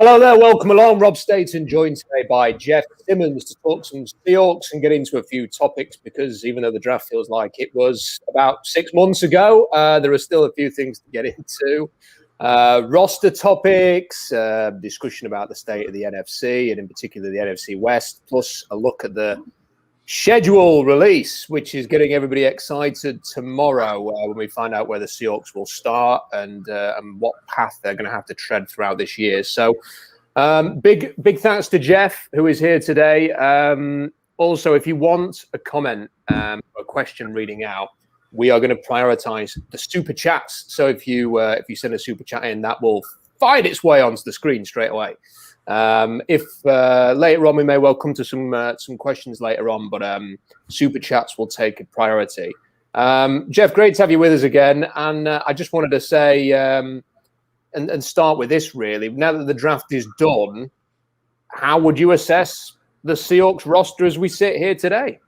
Hello there, welcome along. Rob Staton joined today by Jeff Simmons to talk some Seahawks and get into a few topics because even though the draft feels like it was about 6 months ago, there are still a few things to get into. Roster topics, discussion about the state of the NFC and in particular the NFC West, plus a look at the schedule release, which is getting everybody excited tomorrow when we find out where the Seahawks will start and what path they're going to have to tread throughout this year. So big thanks to Jeff, who is here today. Also, if you want a comment or a question reading out, we are going to prioritize the super chats. So if you send a super chat in, that will find its way onto the screen straight away. If later on we may well come to some questions later on, but super chats will take a priority. Jeff, great to have you with us again. And I just wanted to say and start with this really. Now that the draft is done, how would you assess the Seahawks roster as we sit here today?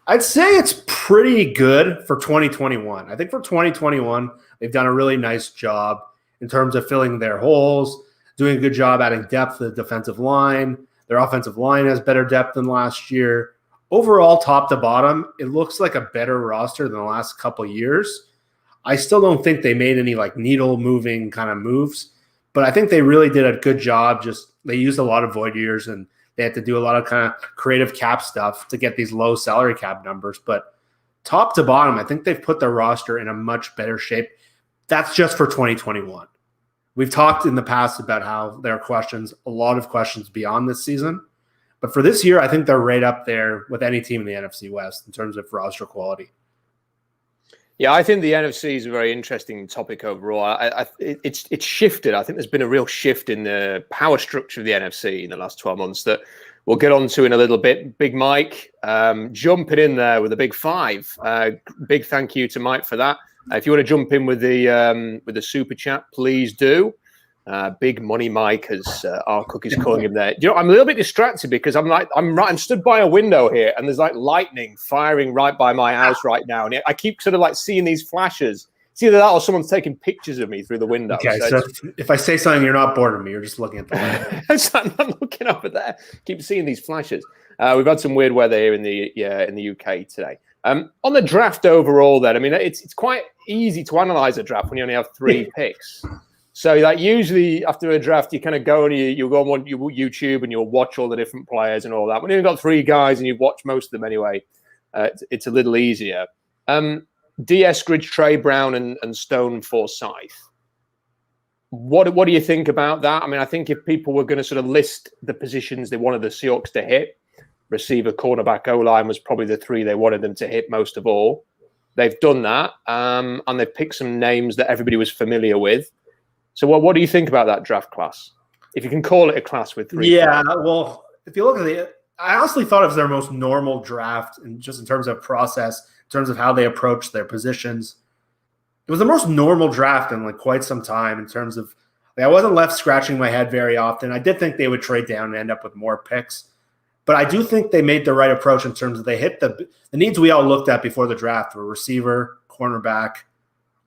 I'd say it's pretty good for 2021. I think for 2021, they've done a really nice job in terms of filling their holes, doing a good job adding depth to the defensive line. Their offensive line has better depth than last year. Overall, top to bottom, it looks like a better roster than the last couple of years. I still don't think they made any like needle moving kind of moves, but I think they really did a good job. Just they used a lot of void years and they had to do a lot of kind of creative cap stuff to get these low salary cap numbers. But top to bottom, I think they've put their roster in a much better shape. That's just for 2021. We've talked in the past about how there are questions, a lot of questions beyond this season. But for this year, I think they're right up there with any team in the NFC West in terms of roster quality. Yeah, I think the NFC is a very interesting topic overall. It's shifted. I think there's been a real shift in the power structure of the NFC in the last 12 months that we'll get on to in a little bit. Big Mike jumping in there with a big five. Big thank you to Mike for that. If you want to jump in with the super chat, please do. Big Money Mike, as our cook is calling him there. You know, I'm a little bit distracted because I'm stood by a window here, and there's like lightning firing right by my house right now, and I keep sort of like seeing these flashes. It's either that or someone's taking pictures of me through the window. Okay, so if I say something, you're not bored of me. You're just looking at the light. So I'm looking over there. Keep seeing these flashes. We've had some weird weather here in the UK today. On the draft overall, then, I mean, it's quite easy to analyze a draft when you only have 3 picks. So, like, usually after a draft, you kind of go and you'll go on YouTube and you'll watch all the different players and all that. When you've got 3 guys and you've watched most of them anyway, it's a little easier. D. Eskridge, Trey Brown, and Stone Forsyth. What do you think about that? I mean, I think if people were going to sort of list the positions they wanted the Seahawks to hit, receiver, cornerback, O-line was probably the 3 they wanted them to hit most of all. They've done that, and they've picked some names that everybody was familiar with. So what do you think about that draft class? If you can call it a class with 3. Yeah, well, if you look at it, I honestly thought it was their most normal draft, and just in terms of process, in terms of how they approach their positions. It was the most normal draft in like quite some time in terms of like, I wasn't left scratching my head very often. I did think they would trade down and end up with more picks. But I do think they made the right approach in terms of they hit the needs we all looked at before the draft were receiver, cornerback,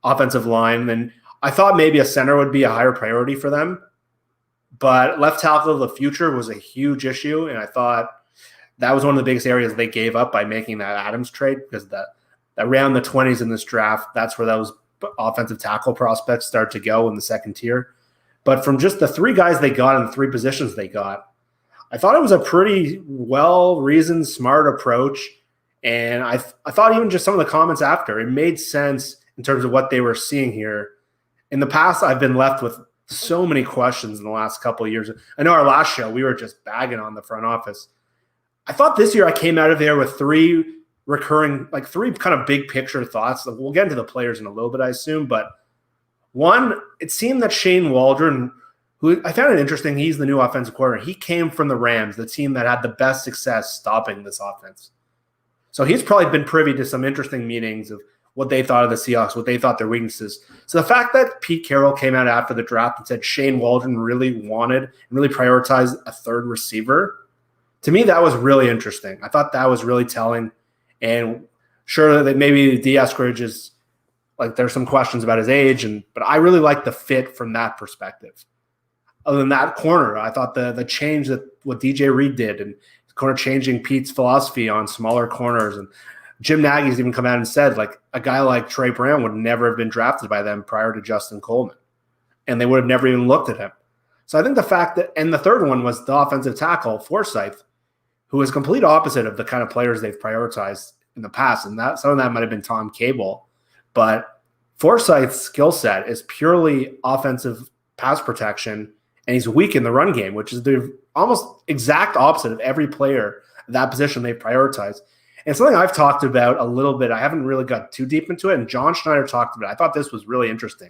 offensive line. And I thought maybe a center would be a higher priority for them. But left tackle of the future was a huge issue. And I thought that was one of the biggest areas they gave up by making that Adams trade because that around the 20s in this draft, that's where those offensive tackle prospects start to go in the second tier. But from just the 3 guys they got and the 3 positions they got, I thought it was a pretty well-reasoned, smart approach. And I thought even just some of the comments after, it made sense in terms of what they were seeing here. In the past, I've been left with so many questions in the last couple of years. I know our last show, we were just bagging on the front office. I thought this year I came out of there with 3 recurring, like 3 kind of big picture thoughts. We'll get into the players in a little bit, I assume. But one, it seemed that Shane Waldron, who I found it interesting, he's the new offensive coordinator. He came from the Rams, the team that had the best success stopping this offense. So he's probably been privy to some interesting meetings of what they thought of the Seahawks, what they thought their weaknesses. So the fact that Pete Carroll came out after the draft and said Shane Waldron really wanted and really prioritized a 3rd receiver, to me, that was really interesting. I thought that was really telling. And sure that maybe D. Eskridge is like there's some questions about his age, but I really like the fit from that perspective. other than that corner. I thought the change that what DJ Reed did and corner changing Pete's philosophy on smaller corners, and Jim Nagy's even come out and said like a guy like Trey Brown would never have been drafted by them prior to Justin Coleman, and they would have never even looked at him. So I think the fact that, and the third one was the offensive tackle Forsyth, who is complete opposite of the kind of players they've prioritized in the past, and that some of that might have been Tom Cable, but Forsyth's skill set is purely offensive pass protection, and he's weak in the run game, which is the almost exact opposite of every player at that position they've prioritized. And something I've talked about a little bit, I haven't really got too deep into it, and John Schneider talked about it. I thought this was really interesting.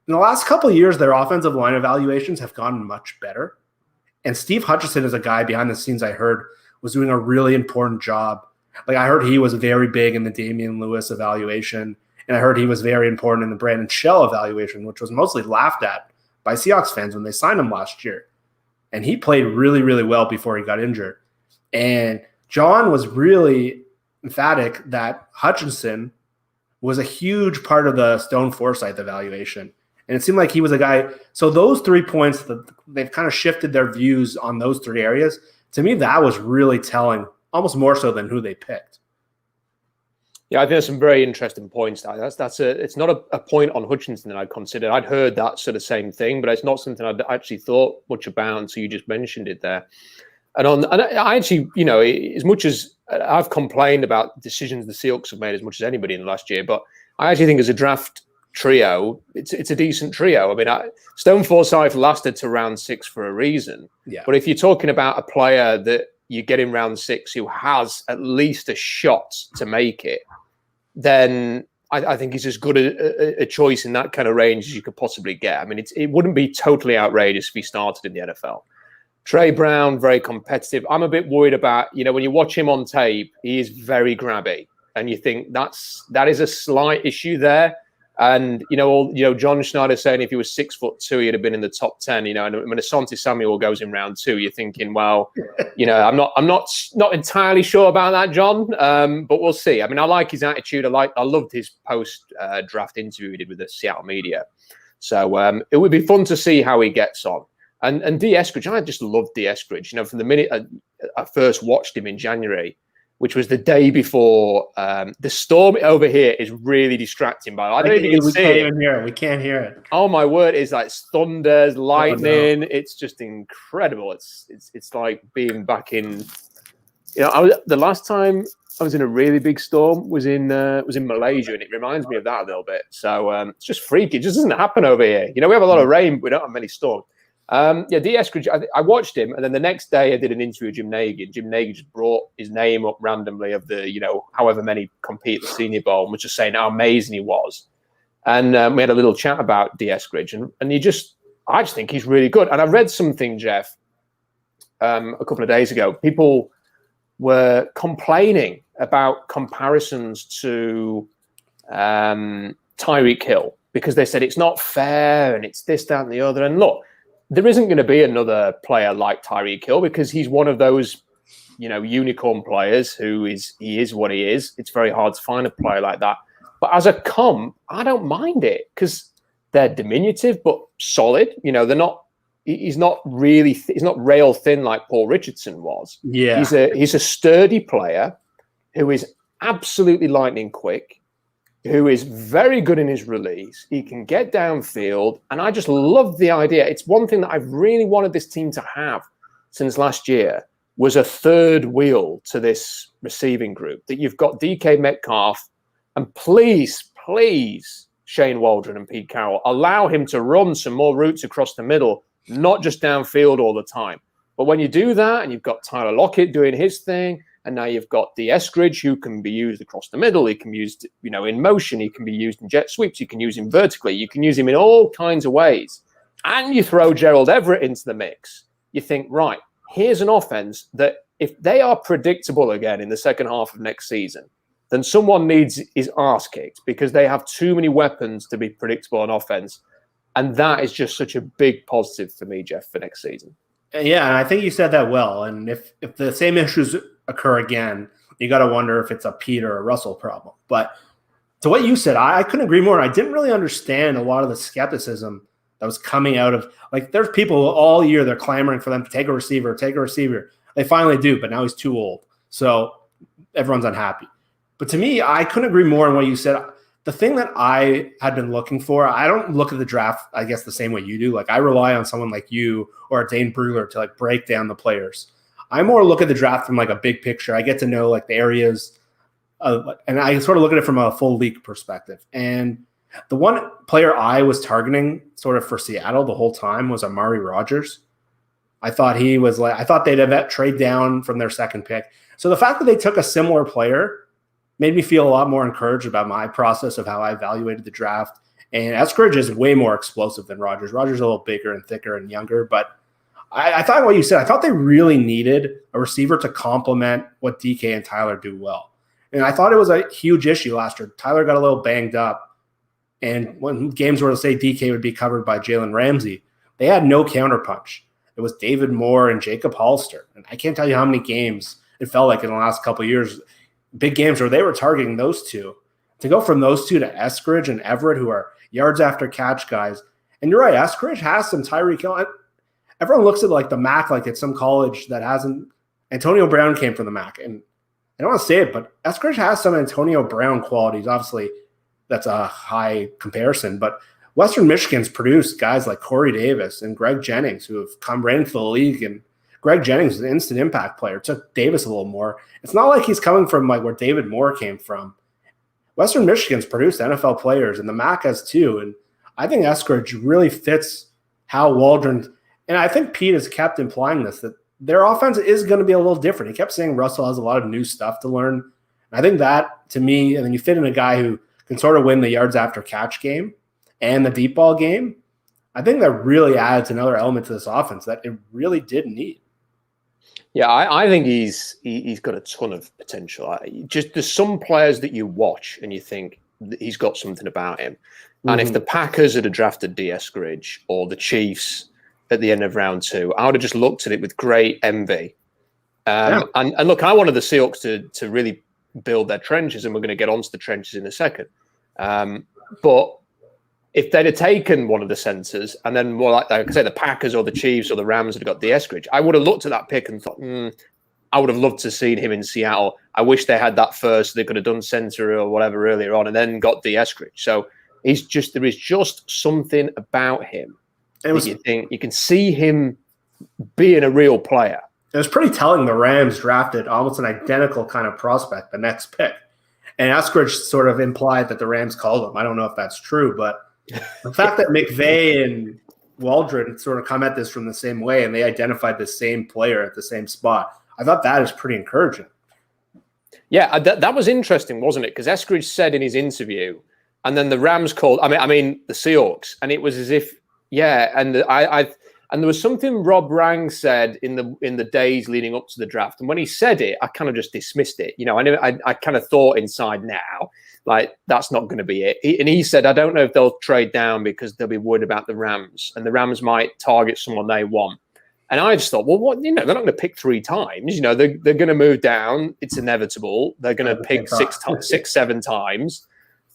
In the last couple of years, their offensive line evaluations have gotten much better. And Steve Hutchinson is a guy behind the scenes I heard was doing a really important job. Like I heard he was very big in the Damian Lewis evaluation, and I heard he was very important in the Brandon Shell evaluation, which was mostly laughed at by Seahawks fans when they signed him last year. And he played really, really well before he got injured. And John was really emphatic that Hutchinson was a huge part of the Stone Forsyth evaluation. And it seemed like he was a guy. So those 3 points, they've kind of shifted their views on those 3 areas. To me, that was really telling, almost more so than who they picked. Yeah, I think there's some very interesting points. It's not a point on Hutchinson that I'd considered. I'd heard that sort of same thing, but it's not something I'd actually thought much about until you just mentioned it there. And I actually, as much as I've complained about decisions the Seahawks have made as much as anybody in the last year, but I actually think as a draft trio, it's a decent trio. I mean, Stone Forsyth lasted to round 6 for a reason. Yeah. But if you're talking about a player that you get in round 6 who has at least a shot to make it, then I think he's as good a choice in that kind of range as you could possibly get. I mean, it wouldn't be totally outrageous if he started in the NFL. Trey Brown, very competitive. I'm a bit worried about, when you watch him on tape, he is very grabby. And you think that is a slight issue there. And, John Schneider saying if he was 6'2", he'd have been in the top 10, and when Asante Samuel goes in round 2, you're thinking, well, I'm not entirely sure about that, John, but we'll see. I mean, I like his attitude. I loved his post draft interview he did with the Seattle media. So it would be fun to see how he gets on. And D. Eskridge, I just loved D. Eskridge. From the minute I first watched him in January, which was the day before the storm over here is really distracting. By I don't even we can't even hear it. We can't hear it. Oh my word! It's like thunders, lightning. Oh, no. It's just incredible. It's like being back in. The last time I was in a really big storm was in Malaysia, and it reminds me of that a little bit. So it's just freaky. It just doesn't happen over here. We have a lot of rain, but we don't have many storms. D. Eskridge, I watched him, and then the next day I did an interview with Jim Nagy, and Jim Nagy just brought his name up randomly of the, however many compete at the Senior Bowl, and was just saying how amazing he was. And we had a little chat about D. Eskridge, and I just think he's really good. And I read something, Jeff, a couple of days ago. People were complaining about comparisons to Tyreek Hill because they said it's not fair and it's this, that, and the other. And look, there isn't going to be another player like Tyreek Hill because he's one of those, unicorn players he is what he is. It's very hard to find a player like that. But as a comp, I don't mind it because they're diminutive but solid. He's not rail thin like Paul Richardson was. Yeah, he's a sturdy player who is absolutely lightning quick, who is very good in his release. He can get downfield. And I just love the idea. It's one thing that I've really wanted this team to have since last year was a third wheel to this receiving group, that you've got DK Metcalf and please, Shane Waldron and Pete Carroll, allow him to run some more routes across the middle, not just downfield all the time. But when you do that and you've got Tyler Lockett doing his thing, and now you've got D. Eskridge, who can be used across the middle. He can be used, in motion. He can be used in jet sweeps. You can use him vertically. You can use him in all kinds of ways. And you throw Gerald Everett into the mix. You think, right, here's an offense that if they are predictable again in the second half of next season, then someone needs his arse kicked because they have too many weapons to be predictable on offense. And that is just such a big positive for me, Jeff, for next season. Yeah, and I think you said that well. And if the same issues occur again, you got to wonder if it's a Pete or a Russell problem. But to what you said, I couldn't agree more. I didn't really understand a lot of the skepticism that was coming out of like there's people all year they're clamoring for them to take a receiver. They finally do, but now he's too old. So everyone's unhappy. But to me, I couldn't agree more on what you said. The thing that I had been looking for, I don't look at the draft, I guess, the same way you do. Like I rely on someone like you or Dane Brugler to like break down the players. I more look at the draft from like a big picture. I get to know like the areas, and I sort of look at it from a full league perspective. And the one player I was targeting sort of for Seattle the whole time was Amari Rodgers. I thought they'd have trade down from their second pick. So the fact that they took a similar player made me feel a lot more encouraged about my process of how I evaluated the draft. And Eskridge is way more explosive than Rodgers. Rodgers is a little bigger and thicker and younger, but I thought what you said, I thought they really needed a receiver to complement what DK and Tyler do well. And I thought it was a huge issue last year. Tyler got a little banged up. And when games were to say DK would be covered by Jalen Ramsey, they had no counterpunch. It was David Moore and Jacob Hollister. And I can't tell you how many games it felt like in the last couple of years, big games where they were targeting those two. To go from those two to Eskridge and Everett, who are yards after catch guys. And you're right, Eskridge has some Tyreek Hill. Everyone looks at like the MAC like it's some college that hasn't. Antonio Brown came from the MAC. And I don't want to say it, but Eskridge has some Antonio Brown qualities. Obviously, that's a high comparison. But Western Michigan's produced guys like Corey Davis and Greg Jennings who have come right into the league. And Greg Jennings is an instant impact player. It took Davis a little more. It's not like he's coming from like where David Moore came from. Western Michigan's produced NFL players, and the MAC has too. And I think Eskridge really fits how Waldron – and I think Pete has kept implying this, that their offense is going to be a little different. He kept saying Russell has a lot of new stuff to learn. And I think that, to me, and then you fit in a guy who can sort of win the yards after catch game and the deep ball game, I think that really adds another element to this offense that it really did need. Yeah, I think he's got a ton of potential. Just there's some players that you watch and you think he's got something about him. And if the Packers had drafted D. Eskridge or the Chiefs at the end of round 2, I would have just looked at it with great envy. And look, I wanted the Seahawks to really build their trenches, and we're going to get onto the trenches in a second. But if they'd have taken one of the centers and then more like I say, the Packers or the Chiefs or the Rams had got the Eskridge, I would have looked at that pick and thought, I would have loved to see him in Seattle. I wish they had that first. They could have done center or whatever earlier on and then got the Eskridge. So there is just something about him. You think you can see him being a real player. It was pretty telling the Rams drafted almost an identical kind of prospect the next pick. And Eskridge sort of implied that the Rams called him. I don't know if that's true, but the fact that McVay and Waldron sort of come at this from the same way and they identified the same player at the same spot, I thought that is pretty encouraging. Yeah, that was interesting, wasn't it? Because Eskridge said in his interview, and then the Rams called, I mean the Seahawks, and it was as if, and there was something Rob Rang said in the days leading up to the draft, and when he said it, I kind of just dismissed it. I kind of thought inside now, like that's not going to be it. He said, I don't know if they'll trade down because they'll be worried about the Rams, and the Rams might target someone they want. And I just thought, well, what? They're not going to pick 3 times. They're going to move down. It's inevitable. They're going to pick 6, 7 times.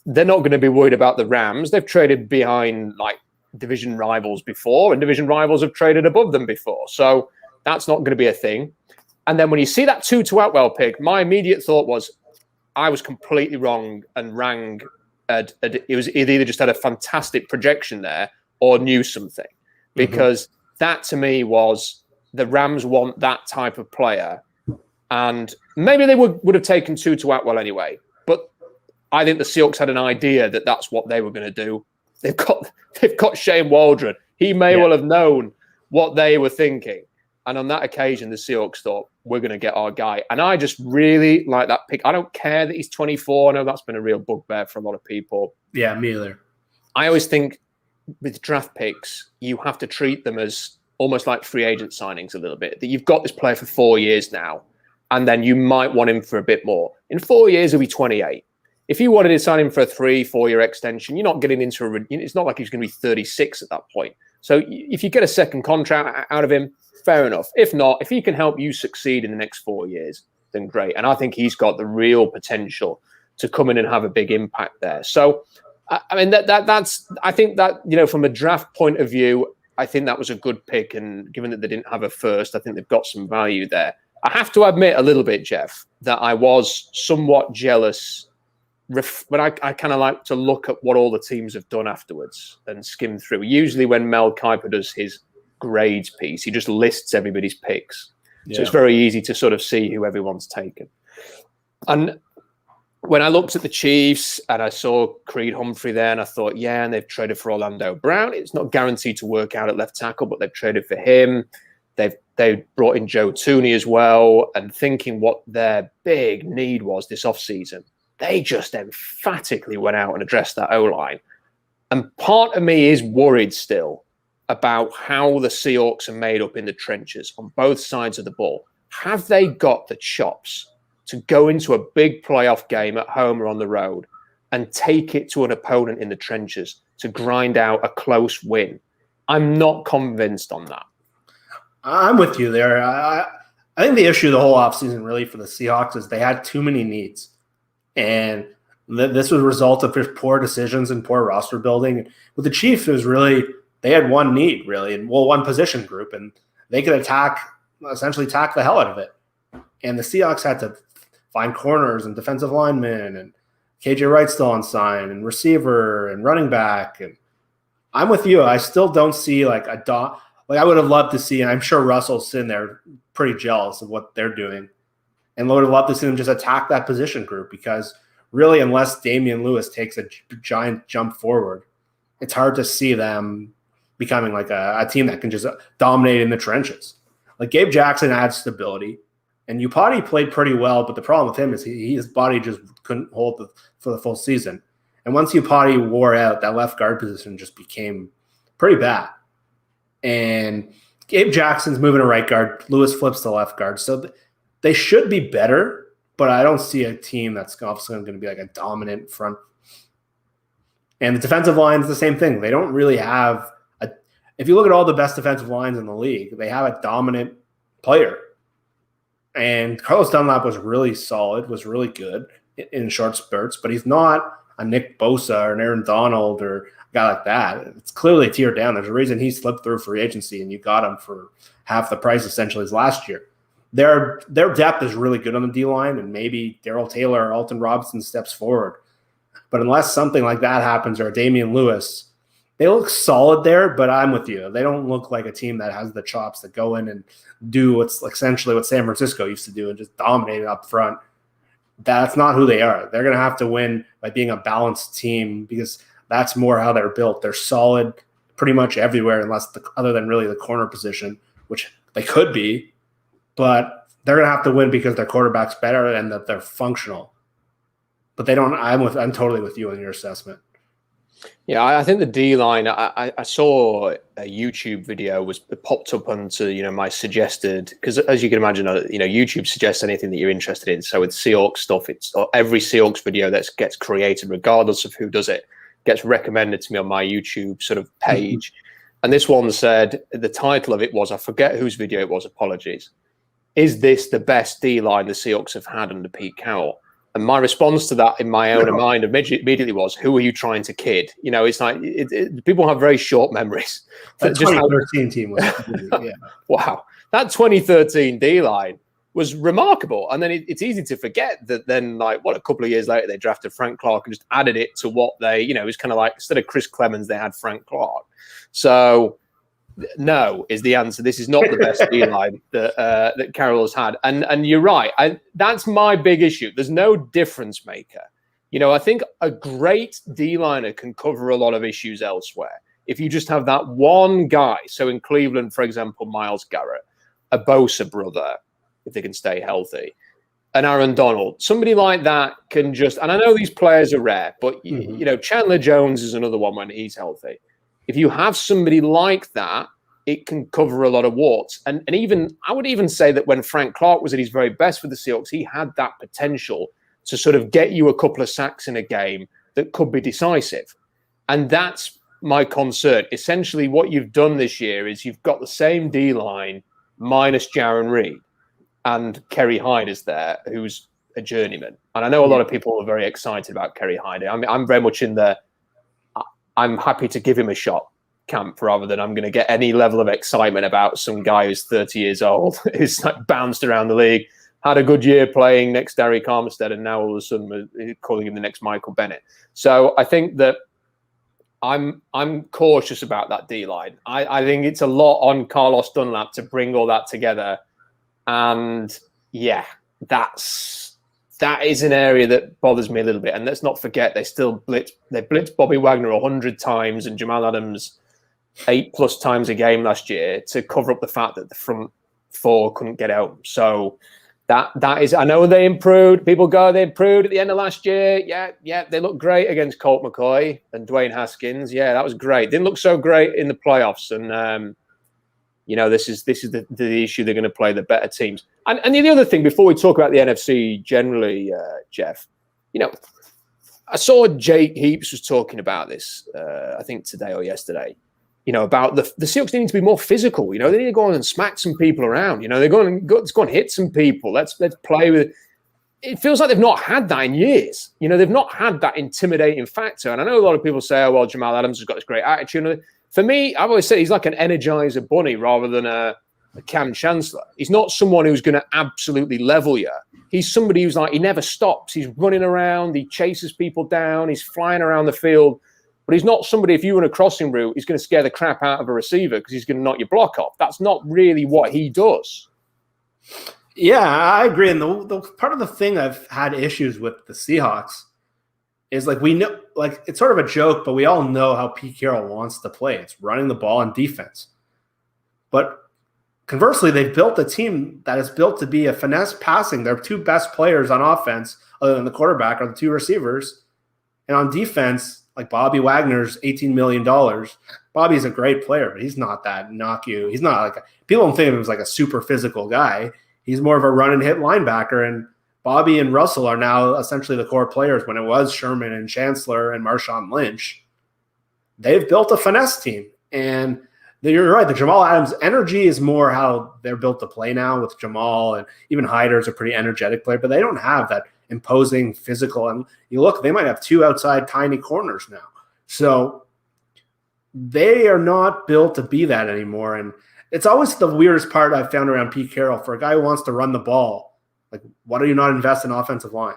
They're not going to be worried about the Rams. They've traded behind like division rivals before, and division rivals have traded above them before. So that's not going to be a thing. And then when you see that Tutu Atwell pick, my immediate thought was, I was completely wrong, and Rang it either just had a fantastic projection there or knew something, because that to me was the Rams want that type of player, and maybe they would have taken Tutu Atwell anyway. But I think the Seahawks had an idea that that's what they were going to do. They've got Shane Waldron. He may well have known what they were thinking. And on that occasion, the Seahawks thought, we're going to get our guy. And I just really like that pick. I don't care that he's 24. I know that's been a real bugbear for a lot of people. Yeah, me either. I always think with draft picks, you have to treat them as almost like free agent signings a little bit. That you've got this player for 4 years now, and then you might want him for a bit more. In 4 years, he'll be 28. If you wanted to sign him for a 3-4 year extension, you're not getting into it's not like he's going to be 36 at that point. So if you get a second contract out of him, fair enough. If not, if he can help you succeed in the next 4 years, then great. And I think he's got the real potential to come in and have a big impact there. So I mean, that's. I think that, from a draft point of view, I think that was a good pick. And given that they didn't have a first, I think they've got some value there. I have to admit a little bit, Jeff, that I was somewhat jealous. But I kind of like to look at what all the teams have done afterwards and skim through. Usually when Mel Kiper does his grades piece, he just lists everybody's picks. Yeah. So it's very easy to sort of see who everyone's taken. And when I looked at the Chiefs and I saw Creed Humphrey there, and I thought, and they've traded for Orlando Brown. It's not guaranteed to work out at left tackle, but they've traded for him. They brought in Joe Tooney as well, and thinking what their big need was this offseason, they just emphatically went out and addressed that O-line. And part of me is worried still about how the Seahawks are made up in the trenches on both sides of the ball. Have they got the chops to go into a big playoff game at home or on the road and take it to an opponent in the trenches to grind out a close win? I'm not convinced on that. I'm with you there. I think the issue the whole offseason really for the Seahawks is they had too many needs. And this was a result of just poor decisions and poor roster building. With the Chiefs, it was really, they had one need really, and one position group, and they could essentially attack the hell out of it. And the Seahawks had to find corners and defensive linemen, and KJ Wright still on sign, and receiver and running back. And I'm with you. I still don't see like I would have loved to see, and I'm sure Russell's sitting there pretty jealous of what they're doing. And I would have loved to see them just attack that position group, because really, unless Damian Lewis takes a giant jump forward, it's hard to see them becoming like a team that can just dominate in the trenches. Like Gabe Jackson adds stability, and Upati played pretty well, but the problem with him is his body just couldn't hold for the full season. And once Upati wore out, that left guard position just became pretty bad. And Gabe Jackson's moving to right guard. Lewis flips to left guard. So they should be better, but I don't see a team that's obviously going to be like a dominant front. And the defensive line is the same thing. They don't really have if you look at all the best defensive lines in the league, they have a dominant player. And Carlos Dunlap was really solid, was really good in short spurts, but he's not a Nick Bosa or an Aaron Donald or a guy like that. It's clearly a tier down. There's a reason he slipped through free agency, and you got him for half the price essentially as last year. Their depth is really good on the D-line, and maybe Darrell Taylor or Alton Robinson steps forward. But unless something like that happens, or Damian Lewis, they look solid there, but I'm with you. They don't look like a team that has the chops to go in and do what's essentially what San Francisco used to do and just dominate it up front. That's not who they are. They're going to have to win by being a balanced team, because that's more how they're built. They're solid pretty much everywhere, other than really the corner position, which they could be. But they're going to have to win because their quarterback's better and that they're functional. But they don't. I'm totally with you in your assessment. Yeah, I think the D-line, I saw a YouTube video popped up onto, my suggested, because as you can imagine, YouTube suggests anything that you're interested in. So with Seahawks stuff, it's every Seahawks video that gets created, regardless of who does it, gets recommended to me on my YouTube sort of page. And this one said, the title of it was, I forget whose video it was, apologies. Is this the best D-line the Seahawks have had under Pete Carroll? And my response to that in my own mind immediately was, who are you trying to kid? It's like people have very short memories. That 2013 team was yeah. Wow. That 2013 D-line was remarkable. And then it's easy to forget that then, a couple of years later, they drafted Frank Clark and just added it to what they, it was kind of like, instead of Chris Clemens, they had Frank Clark. So no is the answer. This is not the best D-line that Carroll has had. And you're right. That's my big issue. There's no difference maker. I think a great D-liner can cover a lot of issues elsewhere. If you just have that one guy. So in Cleveland, for example, Myles Garrett, a Bosa brother, if they can stay healthy, and Aaron Donald, somebody like that can just, and I know these players are rare, but Chandler Jones is another one when he's healthy. If you have somebody like that, it can cover a lot of warts. And even, I would even say that when Frank Clark was at his very best with the Seahawks, he had that potential to sort of get you a couple of sacks in a game that could be decisive. And that's my concern. Essentially, what you've done this year is you've got the same D-line minus Jaron Reed, and Kerry Hyde is there, who's a journeyman. And I know a lot of people are very excited about Kerry Hyde. I'm very much in the I'm happy to give him a shot camp rather than I'm going to get any level of excitement about some guy who's 30 years old, who's like bounced around the league, had a good year playing next to Eric Armstead, and now all of a sudden we're calling him the next Michael Bennett. So I think that I'm cautious about that D-line. I think it's a lot on Carlos Dunlap to bring all that together. And yeah, that is an area that bothers me a little bit. And let's not forget, they blitzed Bobby Wagner 100 times and Jamal Adams 8+ times a game last year to cover up the fact that the front four couldn't get out. So that is, I know they improved. People go, they improved at the end of last year. Yeah, they looked great against Colt McCoy and Dwayne Haskins. Yeah, that was great. Didn't look so great in the playoffs. And this is the issue. They're going to play the better teams. And the other thing, before we talk about the NFC generally, Jeff, I saw Jake Heaps was talking about this, I think today or yesterday, about the Seahawks needing to be more physical. They need to go on and smack some people around. They're going to hit some people. Let's play with it. It feels like they've not had that in years. They've not had that intimidating factor. And I know a lot of people say, oh, well, Jamal Adams has got this great attitude. For me, I've always said he's like an Energizer bunny rather than a Cam Chancellor. He's not someone who's going to absolutely level you. He's somebody who's like, he never stops. He's running around. He chases people down. He's flying around the field. But he's not somebody, if you run a crossing route, he's going to scare the crap out of a receiver because he's going to knock your block off. That's not really what he does. Yeah, I agree. And the part of the thing I've had issues with the Seahawks is we know, it's sort of a joke, but we all know how Pete Carroll wants to play. It's running the ball on defense. But conversely, they've built a team that is built to be a finesse passing. Their two best players on offense, other than the quarterback, are the two receivers. And on defense, like Bobby Wagner's $18 million. Bobby's a great player, but he's not that knock you. He's not people don't think of him as a super physical guy. He's more of a run and hit linebacker. And Bobby and Russell are now essentially the core players. When it was Sherman and Chancellor and Marshawn Lynch, they've built a finesse team. And you're right. The Jamal Adams energy is more how they're built to play now with Jamal, and even Hyder's a pretty energetic player, but they don't have that imposing physical. And you look, they might have two outside tiny corners now. So they are not built to be that anymore. And it's always the weirdest part I've found around Pete Carroll. For a guy who wants to run the ball, why do you not invest in offensive line?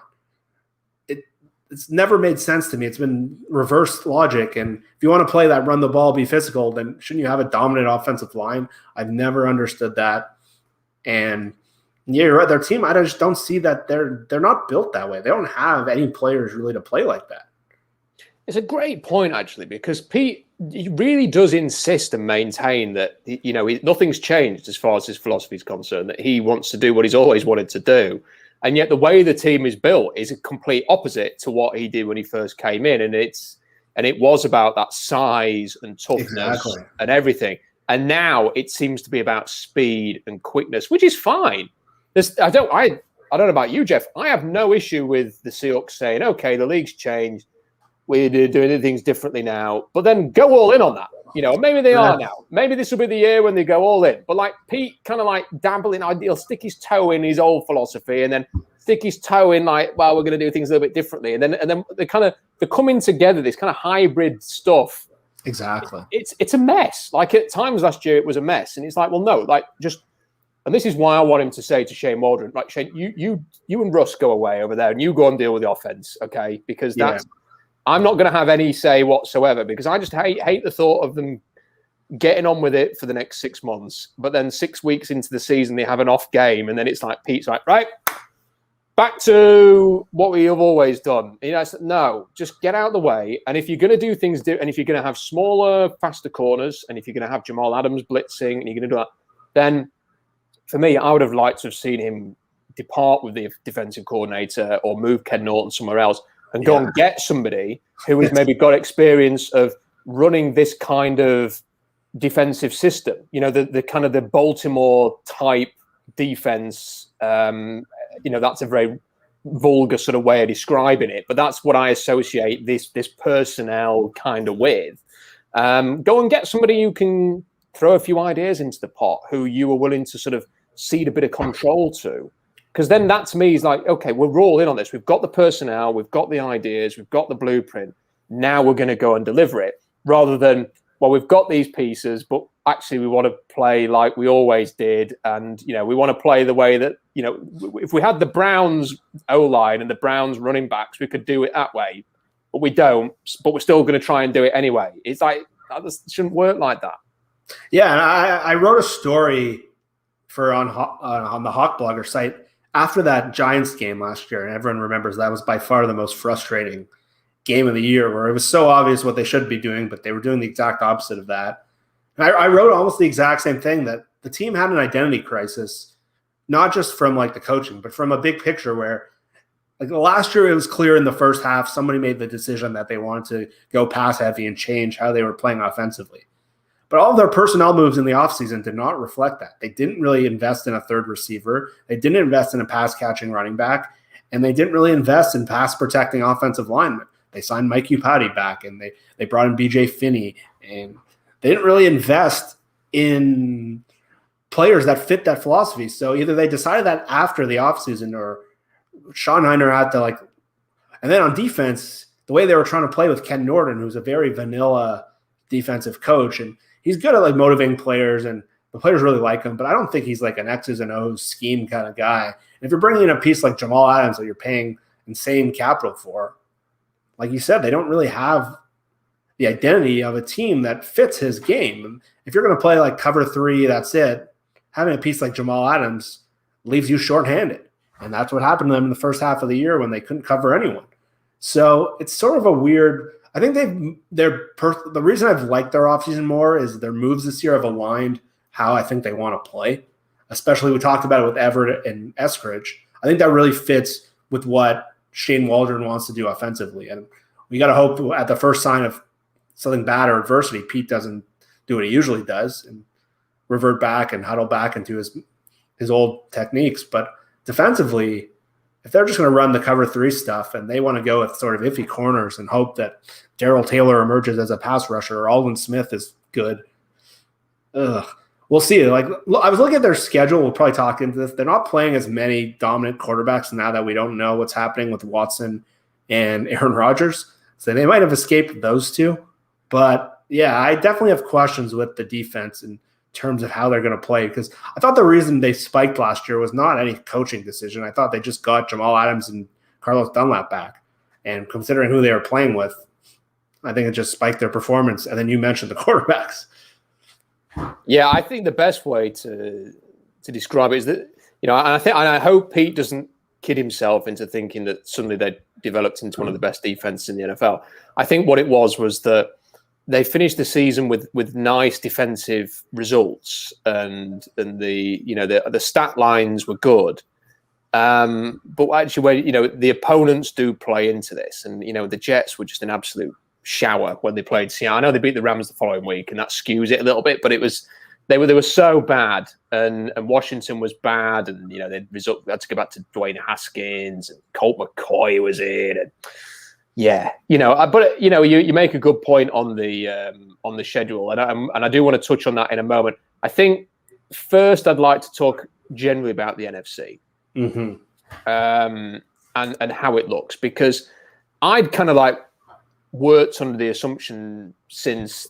It's never made sense to me. It's been reverse logic. And if you want to play that run the ball, be physical, then shouldn't you have a dominant offensive line? I've never understood that. And yeah, you're right. Their team, I just don't see that they're not built that way. They don't have any players really to play like that. It's a great point, actually, because Pete he really does insist and maintain that, nothing's changed as far as his philosophy is concerned, that he wants to do what he's always wanted to do. And yet the way the team is built is a complete opposite to what he did when he first came in. And it was about that size and toughness and everything. And now it seems to be about speed and quickness, which is fine. I don't know about you, Jeff. I have no issue with the Seahawks saying, okay, the league's changed. We're doing things differently now. But then go all in on that. Maybe they are now. Maybe this will be the year when they go all in. But Pete kind of dabbling, he'll stick his toe in his old philosophy and then stick his toe in we're going to do things a little bit differently. And then they're coming together, this kind of hybrid stuff. Exactly. It's a mess. At times last year, it was a mess. And it's no, and this is why I want him to say to Shane Waldron, Shane, you and Russ go away over there and you go and deal with the offense, okay? Because I'm not going to have any say whatsoever, because I just hate the thought of them getting on with it for the next 6 months. But then 6 weeks into the season, they have an off game. And then it's Pete's right, back to what we have always done. No, just get out of the way. And if you're going to do things, and if you're going to have smaller, faster corners, and if you're going to have Jamal Adams blitzing, and you're going to do that, then for me, I would have liked to have seen him depart with the defensive coordinator or move Ken Norton somewhere else and go and get somebody who has maybe got experience of running this kind of defensive system. The kind of the Baltimore type defense. That's a very vulgar sort of way of describing it, but that's what I associate this personnel kind of with. Go and get somebody who can throw a few ideas into the pot, who you are willing to sort of cede a bit of control to. Because then that to me is okay, we're all in on this. We've got the personnel, we've got the ideas, we've got the blueprint. Now we're going to go and deliver it. rather than, well, we've got these pieces, but actually we want to play like we always did. And, we want to play the way that, if we had the Browns O-line and the Browns running backs, we could do it that way. But we don't, but we're still going to try and do it anyway. It's like, that shouldn't work like that. Yeah, and I wrote a story on the Hawk Blogger site after that Giants game last year, and everyone remembers that was by far the most frustrating game of the year, where it was so obvious what they should be doing, but they were doing the exact opposite of that. And I wrote almost the exact same thing, that the team had an identity crisis, not just from like the coaching, but from a big picture where like last year it was clear in the first half somebody made the decision that they wanted to go pass heavy and change how they were playing offensively. But all of their personnel moves in the offseason did not reflect that. They didn't really invest in a third receiver. They didn't invest in a pass-catching running back. And they didn't really invest in pass-protecting offensive linemen. They signed Mike Upati back, and they brought in B.J. Finney. And they didn't really invest in players that fit that philosophy. So either they decided that after the offseason, or Schottenheimer had to like – and then on defense, the way they were trying to play with Ken Norton, who's a very vanilla defensive coach, and he's good at like motivating players, and the players really like him, but I don't think he's like an X's and O's scheme kind of guy. And if you're bringing in a piece like Jamal Adams that you're paying insane capital for, like you said, they don't really have the identity of a team that fits his game. And if you're going to play like cover 3, that's it. Having a piece like Jamal Adams leaves you shorthanded. And that's what happened to them in the first half of the year when they couldn't cover anyone. So it's sort of a weird – I think the reason I've liked their offseason more is their moves this year have aligned how I think they want to play. Especially we talked about it with Everett and Eskridge. I think that really fits with what Shane Waldron wants to do offensively. And we got to hope at the first sign of something bad or adversity, Pete doesn't do what he usually does and revert back and huddle back into his old techniques. But defensively, if they're just going to run the cover 3 stuff and they want to go with sort of iffy corners and hope that Darrell Taylor emerges as a pass rusher or Alden Smith is good, we'll see. Like, I was looking at their schedule. We'll probably talk into this. They're not playing as many dominant quarterbacks now that we don't know what's happening with Watson and Aaron Rodgers. So they might have escaped those two. But, yeah, I definitely have questions with the defense in terms of how they're going to play, because I thought the reason they spiked last year was not any coaching decision. I thought they just got Jamal Adams and Carlos Dunlap back. And considering who they were playing with, I think it just spiked their performance. And then you mentioned the quarterbacks. Yeah, I think the best way to describe it is that, and I hope Pete doesn't kid himself into thinking that suddenly they developed into one of the best defenses in the NFL. I think what it was that they finished the season with nice defensive results, and the stat lines were good. But actually, the opponents do play into this, and the Jets were just an absolute shower when they played Seattle. I know they beat the Rams the following week, and that skews it a little bit. But they were so bad, and Washington was bad, and they had to go back to Dwayne Haskins, and Colt McCoy was in, and yeah, but you make a good point on the schedule, and I do want to touch on that in a moment. I think first I'd like to talk generally about the NFC, and how it looks, because I'd kind of like worked under the assumption since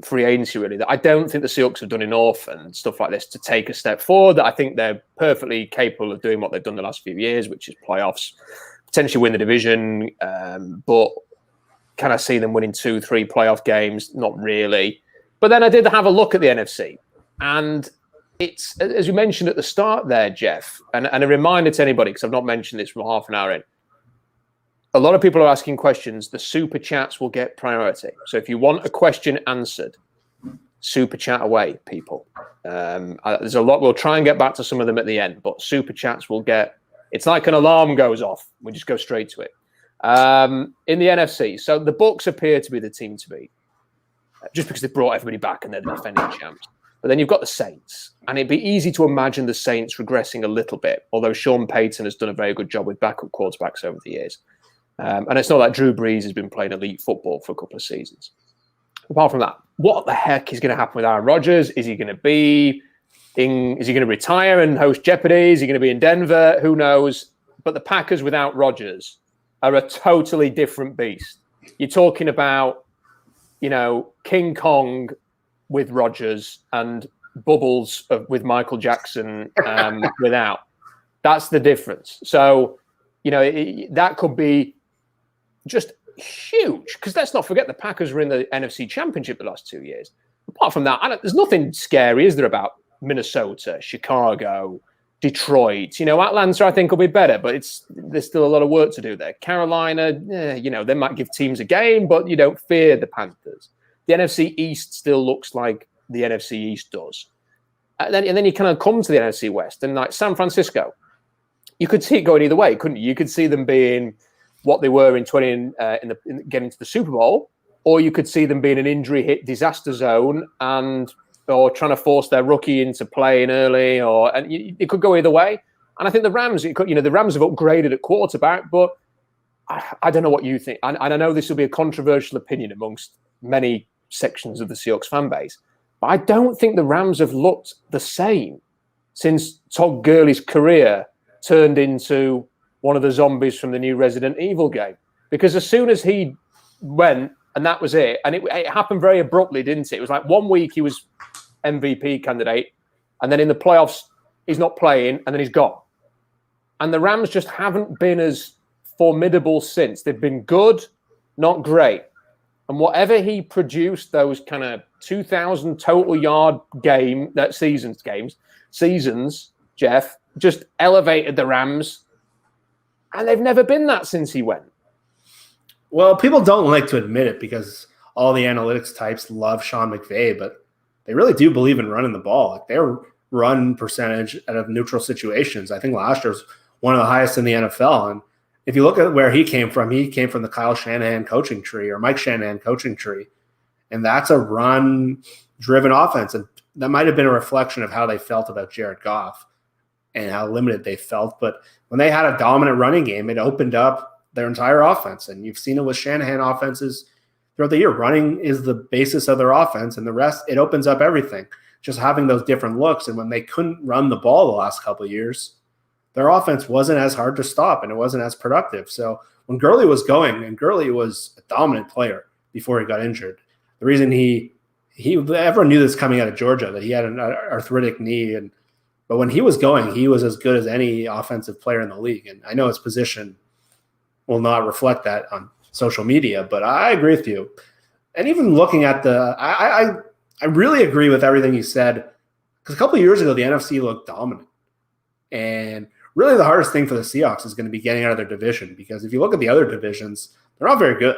free agency really that I don't think the Seahawks have done enough and stuff like this to take a step forward. That I think they're perfectly capable of doing what they've done the last few years, which is playoffs, potentially win the division, but can I see them winning 2-3 playoff games? Not really. But then I did have a look at the NFC, and it's, as you mentioned at the start there, Jeff, and a reminder to anybody, because I've not mentioned this from half an hour in, a lot of people are asking questions. The super chats will get priority. So if you want a question answered, super chat away, people. There's a lot. We'll try and get back to some of them at the end, but super chats will get, it's like an alarm goes off. We just go straight to it. In the NFC, so the Bucs appear to be the team to beat, just because they brought everybody back and they're the defending champs. But then you've got the Saints, and it'd be easy to imagine the Saints regressing a little bit, although Sean Payton has done a very good job with backup quarterbacks over the years. And it's not like Drew Brees has been playing elite football for a couple of seasons. Apart from that, what the heck is going to happen with Aaron Rodgers? Is he going to retire and host Jeopardy? Is he going to be in Denver? Who knows? But the Packers without Rodgers are a totally different beast. You're talking about King Kong with Rodgers and Bubbles with Michael Jackson without. That's the difference. So, that could be just huge, because let's not forget the Packers were in the NFC Championship the last 2 years. Apart from that, there's nothing scary, is there, about Minnesota, Chicago, Detroit? Atlanta, I think, will be better, but there's still a lot of work to do there. Carolina, they might give teams a game, but you don't fear the Panthers. The NFC East still looks like the NFC East does. And then you kind of come to the NFC West, and like San Francisco, you could see it going either way, couldn't you? You could see them being what they were in getting to the Super Bowl, or you could see them being an injury-hit disaster zone or trying to force their rookie into playing early, and it could go either way. And I think the Rams, the Rams have upgraded at quarterback, but I don't know what you think. And I know this will be a controversial opinion amongst many sections of the Seahawks fan base, but I don't think the Rams have looked the same since Todd Gurley's career turned into one of the zombies from the new Resident Evil game. Because as soon as he went, and that was it, and it happened very abruptly, didn't it? It was like 1 week he was MVP candidate, and then in the playoffs he's not playing, and then he's gone. And the Rams just haven't been as formidable since. They've been good, not great. And whatever he produced, those kind of 2,000 total yard seasons, Jeff, just elevated the Rams. And they've never been that since he went. Well, people don't like to admit it because all the analytics types love Sean McVay, but they really do believe in running the ball. Like, their run percentage out of neutral situations, I think last year was one of the highest in the NFL. And if you look at where he came from the Kyle Shanahan coaching tree or Mike Shanahan coaching tree. And that's a run-driven offense. And that might have been a reflection of how they felt about Jared Goff and how limited they felt. But when they had a dominant running game, it opened up their entire offense. And you've seen it with Shanahan offenses throughout the year. Running is the basis of their offense, and the rest, it opens up everything. Just having those different looks. And when they couldn't run the ball the last couple of years, their offense wasn't as hard to stop, and it wasn't as productive. So when Gurley was going, and Gurley was a dominant player before he got injured, the reason everyone knew this coming out of Georgia, that he had an arthritic knee, but when he was going, he was as good as any offensive player in the league. And I know his position will not reflect that on social media, but I agree with you. And even looking at I really agree with everything you said, because a couple of years ago, the NFC looked dominant. And really the hardest thing for the Seahawks is going to be getting out of their division, because if you look at the other divisions, they're not very good.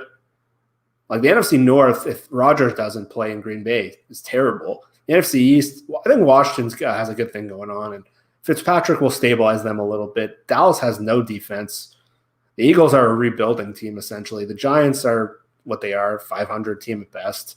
Like the NFC North, if Rodgers doesn't play in Green Bay, is terrible. The NFC East, I think Washington has a good thing going on, and Fitzpatrick will stabilize them a little bit. Dallas has no defense. The Eagles are a rebuilding team, essentially. The Giants are what they are, 500 team at best.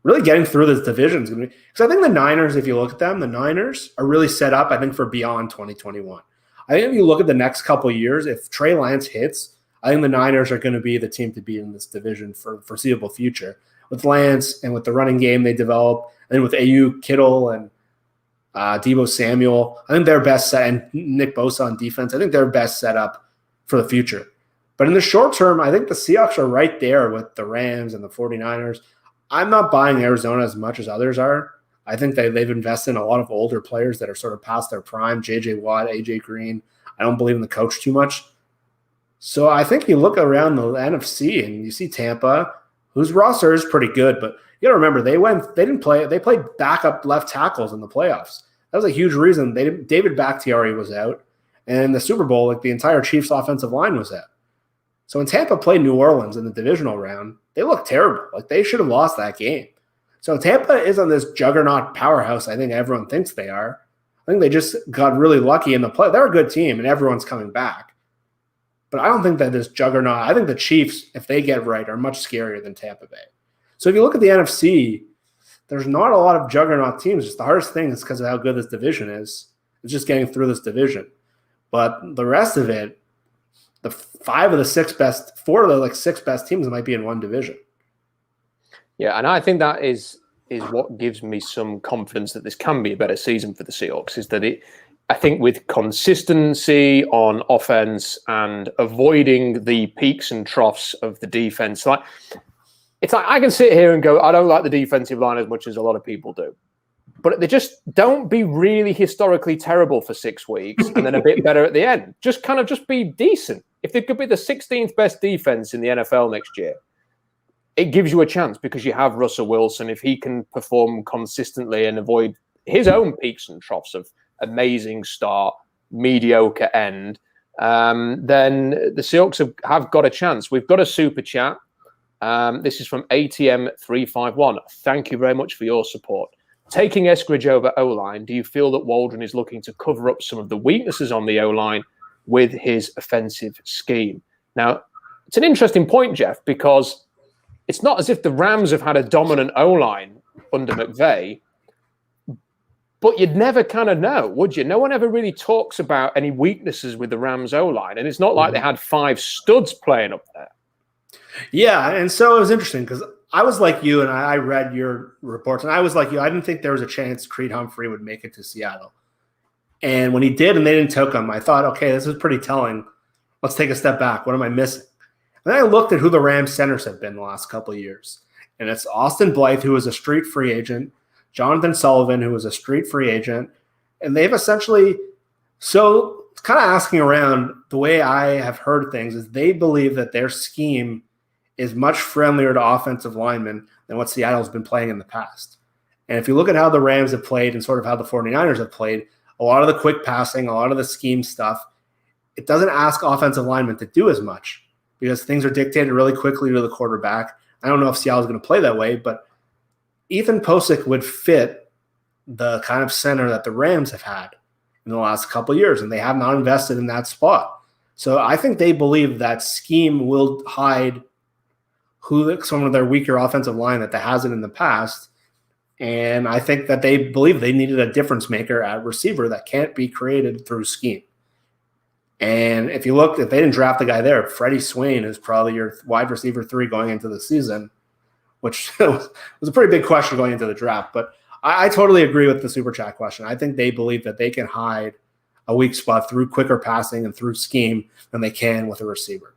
Really getting through this division is going to be – because I think the Niners, if you look at them, the Niners are really set up, I think, for beyond 2021. I think if you look at the next couple of years, if Trey Lance hits, I think the Niners are going to be the team to beat in this division for the foreseeable future. With Lance and with the running game they develop, and with Ayuk, Kittle, and Deebo Samuel, I think they're best set, and Nick Bosa on defense, I think they're best set up for the future. But in the short term, I think the Seahawks are right there with the Rams and the 49ers. I'm not buying Arizona as much as others are. I think they've invested in a lot of older players that are sort of past their prime, J.J. Watt, A.J. Green. I don't believe in the coach too much. So I think you look around the NFC and you see Tampa, whose roster is pretty good, but you got to remember they played backup left tackles in the playoffs. That was a huge reason. David Bakhtiari was out, and in the Super Bowl, like the entire Chiefs offensive line was out. So when Tampa played New Orleans in the divisional round, they looked terrible. Like they should have lost that game. So Tampa isn't this juggernaut powerhouse I think everyone thinks they are. I think they just got really lucky in the play. They're a good team, and everyone's coming back. But I don't think that this juggernaut – I think the Chiefs, if they get right, are much scarier than Tampa Bay. So if you look at the NFC, there's not a lot of juggernaut teams. Just the hardest thing is because of how good this division is. It's just getting through this division. But the rest of it, four of the six best teams might be in one division. Yeah, and I think that is what gives me some confidence that this can be a better season for the Seahawks, is that I think with consistency on offense and avoiding the peaks and troughs of the defense, like it's like I can sit here and go, I don't like the defensive line as much as a lot of people do. But they just don't be really historically terrible for 6 weeks and then a bit better at the end. Just be decent. If they could be the 16th best defense in the NFL next year, it gives you a chance because you have Russell Wilson. If he can perform consistently and avoid his own peaks and troughs of amazing start, mediocre end, then the Seahawks have got a chance. We've got a super chat. This is from ATM351. Thank you very much for your support. Taking Eskridge over O-line, do you feel that Waldron is looking to cover up some of the weaknesses on the O-line with his offensive scheme? Now, it's an interesting point, Jeff, because it's not as if the Rams have had a dominant O-line under McVay, but you'd never kind of know, would you? No one ever really talks about any weaknesses with the Rams O-line, and it's not like they had 5 studs playing up there. Yeah, and so it was interesting because I was like you, and I read your reports, and I was like you. I didn't think there was a chance Creed Humphrey would make it to Seattle. And when he did and they didn't take him, I thought, okay, this is pretty telling. Let's take a step back. What am I missing? And then I looked at who the Rams centers have been the last couple of years. And it's Austin Blythe, who was a street free agent, Jonathan Sullivan, who was a street free agent. And they've essentially – so it's kind of asking around, the way I have heard things is they believe that their scheme – is much friendlier to offensive linemen than what Seattle's been playing in the past. And if you look at how the Rams have played and sort of how the 49ers have played, a lot of the quick passing, a lot of the scheme stuff, it doesn't ask offensive linemen to do as much because things are dictated really quickly to the quarterback. I don't know if Seattle's going to play that way, but Ethan Posick would fit the kind of center that the Rams have had in the last couple of years, and they have not invested in that spot. So I think they believe that scheme will hide some of their weaker offensive line that hasn't in the past. And I think that they believe they needed a difference maker at receiver that can't be created through scheme. And if you look, if they didn't draft the guy there, Freddie Swain is probably your wide receiver 3 going into the season, which was a pretty big question going into the draft. But I totally agree with the super chat question. I think they believe that they can hide a weak spot through quicker passing and through scheme than they can with a receiver.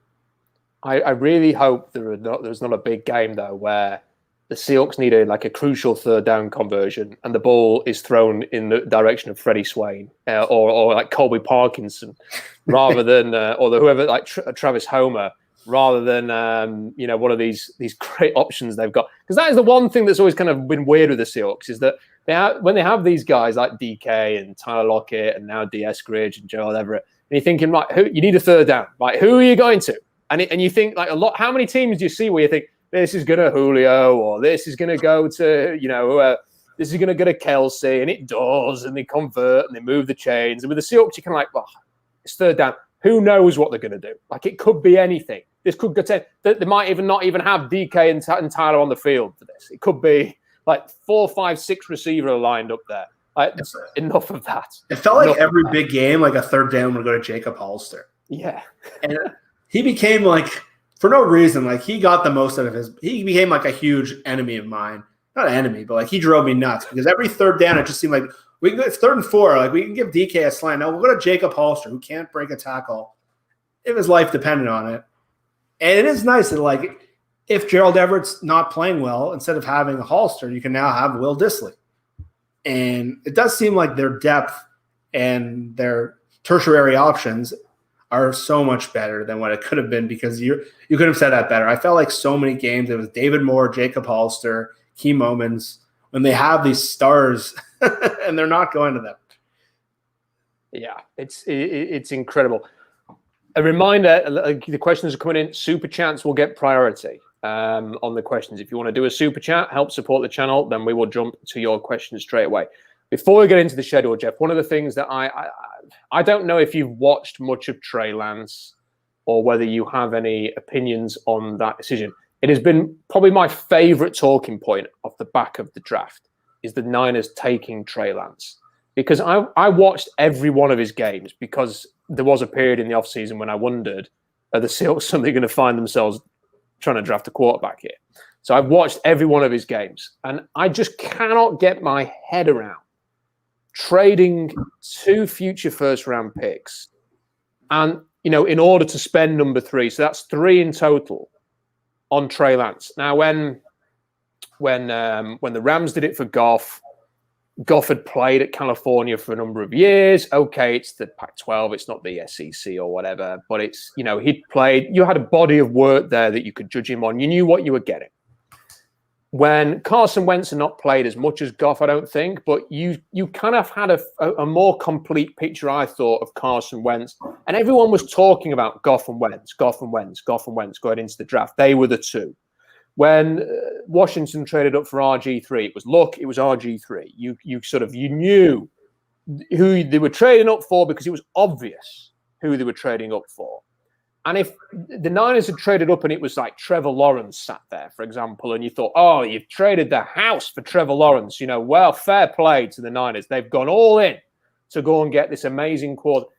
I really hope there's not a big game, though, where the Seahawks need a crucial 3rd down conversion and the ball is thrown in the direction of Freddie Swain or like Colby Parkinson rather than or whoever like Travis Homer rather than one of these great options they've got. Because that is the one thing that's always kind of been weird with the Seahawks is that when they have these guys like DK and Tyler Lockett and now D. Eskridge and Gerald Everett, and you're thinking, like, you need a 3rd down. Like, who are you going to? And you think like a lot. How many teams do you see where you think this is going to Julio or this is going to go to this is going to go to Kelsey, and it does, and they convert and they move the chains. And with the Seahawks, you can like, well, it's 3rd down. Who knows what they're going to do? Like it could be anything. This could go to. They might even not even have DK and Tyler on the field for this. It could be like 4, 5, 6 receiver lined up there. Like, enough of that. It felt like every big game, like a 3rd down would go to Jacob Hollister. Yeah. And he became like, for no reason, like he got the most out of he became like a huge enemy of mine. Not an enemy, but like he drove me nuts because every 3rd down, it just seemed like it's 3rd and 4. Like we can give DK a slant. No, we'll go to Jacob Hollister, who can't break a tackle if his life depended on it. And it is nice that like if Gerald Everett's not playing well, instead of having a Hollister, you can now have Will Dissly. And it does seem like their depth and their tertiary options are so much better than what it could have been because you could have said that better. I felt like so many games, it was David Moore, Jacob Hollister, key moments when they have these stars and they're not going to them. Yeah, it's incredible. A reminder, the questions are coming in. Super chats will get priority on the questions. If you want to do a super chat, help support the channel, then we will jump to your questions straight away. Before we get into the schedule, Jeff, one of the things that I don't know if you've watched much of Trey Lance or whether you have any opinions on that decision. It has been probably my favorite talking point off the back of the draft is the Niners taking Trey Lance. Because I watched every one of his games because there was a period in the offseason when I wondered, are the Seahawks suddenly going to find themselves trying to draft a quarterback here? So I've watched every one of his games, and I just cannot get my head around trading 2 future first-round picks and, in order to spend number 3, so that's 3 in total, on Trey Lance. Now, when the Rams did it for Goff had played at California for a number of years. Okay, it's the Pac-12, it's not the SEC or whatever, but it's, he'd played. You had a body of work there that you could judge him on. You knew what you were getting. When Carson Wentz had not played as much as Goff, I don't think, but you kind of had a more complete picture, I thought, of Carson Wentz. And everyone was talking about Goff and Wentz going into the draft. They were the two. When Washington traded up for RG3, it was RG3. You knew who they were trading up for because it was obvious who they were trading up for. And if the Niners had traded up and it was like Trevor Lawrence sat there, for example, and you thought, oh, you've traded the house for Trevor Lawrence, well, fair play to the Niners. They've gone all in to go and get this amazing quarterback.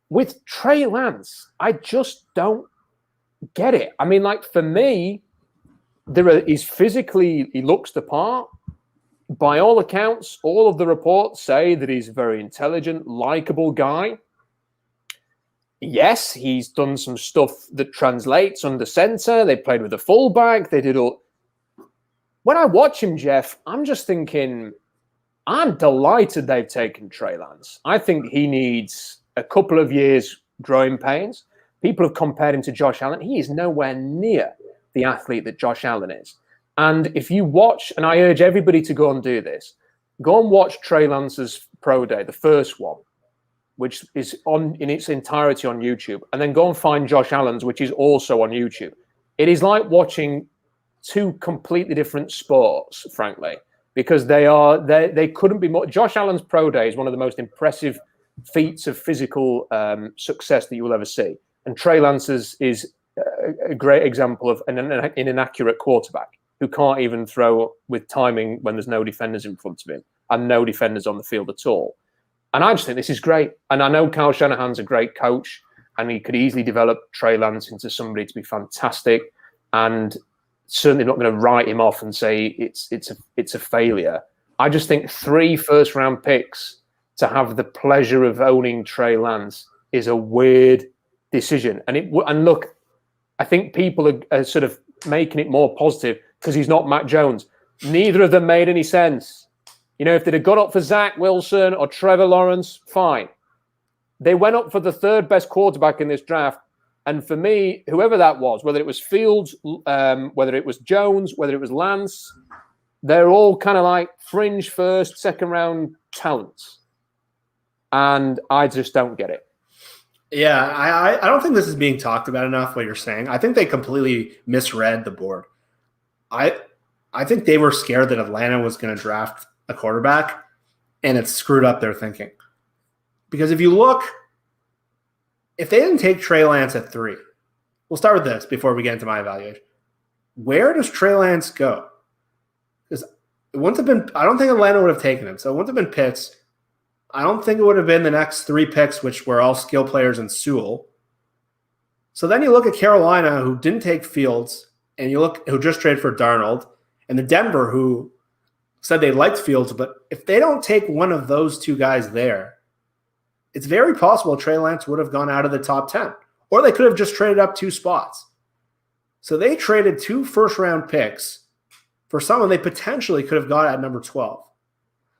With Trey Lance, I just don't get it. I mean, like, for me, he's physically, he looks the part. By all accounts, all of the reports say that he's a very intelligent, likable guy. Yes, he's done some stuff that translates under center. They played with a fullback. They did all. When I watch him, Jeff, I'm just thinking, I'm delighted they've taken Trey Lance. I think he needs a couple of years growing pains. People have compared him to Josh Allen. He is nowhere near the athlete that Josh Allen is. And if you watch, and I urge everybody to go and do this, go and watch Trey Lance's pro day, the first one, which is in its entirety on YouTube, and then go and find Josh Allen's, which is also on YouTube. It is like watching two completely different sports, frankly, because they couldn't be more. Josh Allen's pro day is one of the most impressive feats of physical success that you will ever see. And Trey Lance's is a great example of an inaccurate quarterback who can't even throw with timing when there's no defenders in front of him and no defenders on the field at all. And I just think this is great. And I know Kyle Shanahan's a great coach, and he could easily develop Trey Lance into somebody to be fantastic, and certainly not going to write him off and say it's a failure. I just think 3 first-round picks to have the pleasure of owning Trey Lance is a weird decision. And look, I think people are sort of making it more positive because he's not Mac Jones. Neither of them made any sense. If they'd have got up for Zach Wilson or Trevor Lawrence, fine. They went up for the third best quarterback in this draft. And for me, whoever that was, whether it was Fields, whether it was Jones, whether it was Lance, they're all kind of like fringe first, second round talents. And I just don't get it. Yeah, I don't think this is being talked about enough, what you're saying. I think they completely misread the board. I think they were scared that Atlanta was going to draft a quarterback, and it screwed up their thinking. Because if you look, if they didn't take Trey Lance at 3, we'll start with this before we get into my evaluation. Where does Trey Lance go? Because it wouldn't have been, I don't think Atlanta would have taken him. So it wouldn't have been Pitts. I don't think it would have been the next 3 picks, which were all skill players in Sewell. So then you look at Carolina, who didn't take Fields, and you look who just traded for Darnold, and the Denver, who said they liked Fields, but if they don't take one of those 2 guys there, it's very possible Trey Lance would have gone out of the top 10, or they could have just traded up 2 spots. So they traded 2 first-round picks for someone they potentially could have got at number 12.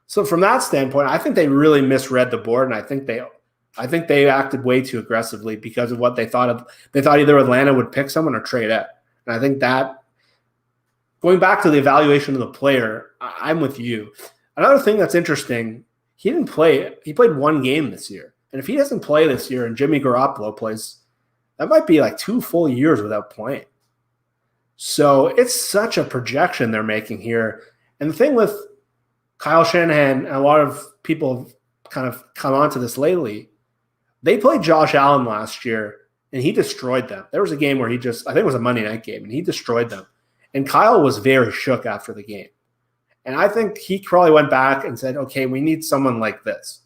So from that standpoint, I think they really misread the board, and I think they acted way too aggressively because of what they thought of. They thought either Atlanta would pick someone or trade it. And I think that, going back to the evaluation of the player, I'm with you. Another thing that's interesting, he didn't play. He played 1 game this year. And if he doesn't play this year and Jimmy Garoppolo plays, that might be like 2 full years without playing. So it's such a projection they're making here. And the thing with Kyle Shanahan, and a lot of people have kind of come onto this lately, they played Josh Allen last year, and he destroyed them. There was a game where I think it was a Monday night game, and he destroyed them. And Kyle was very shook after the game. And I think he probably went back and said, okay, we need someone like this.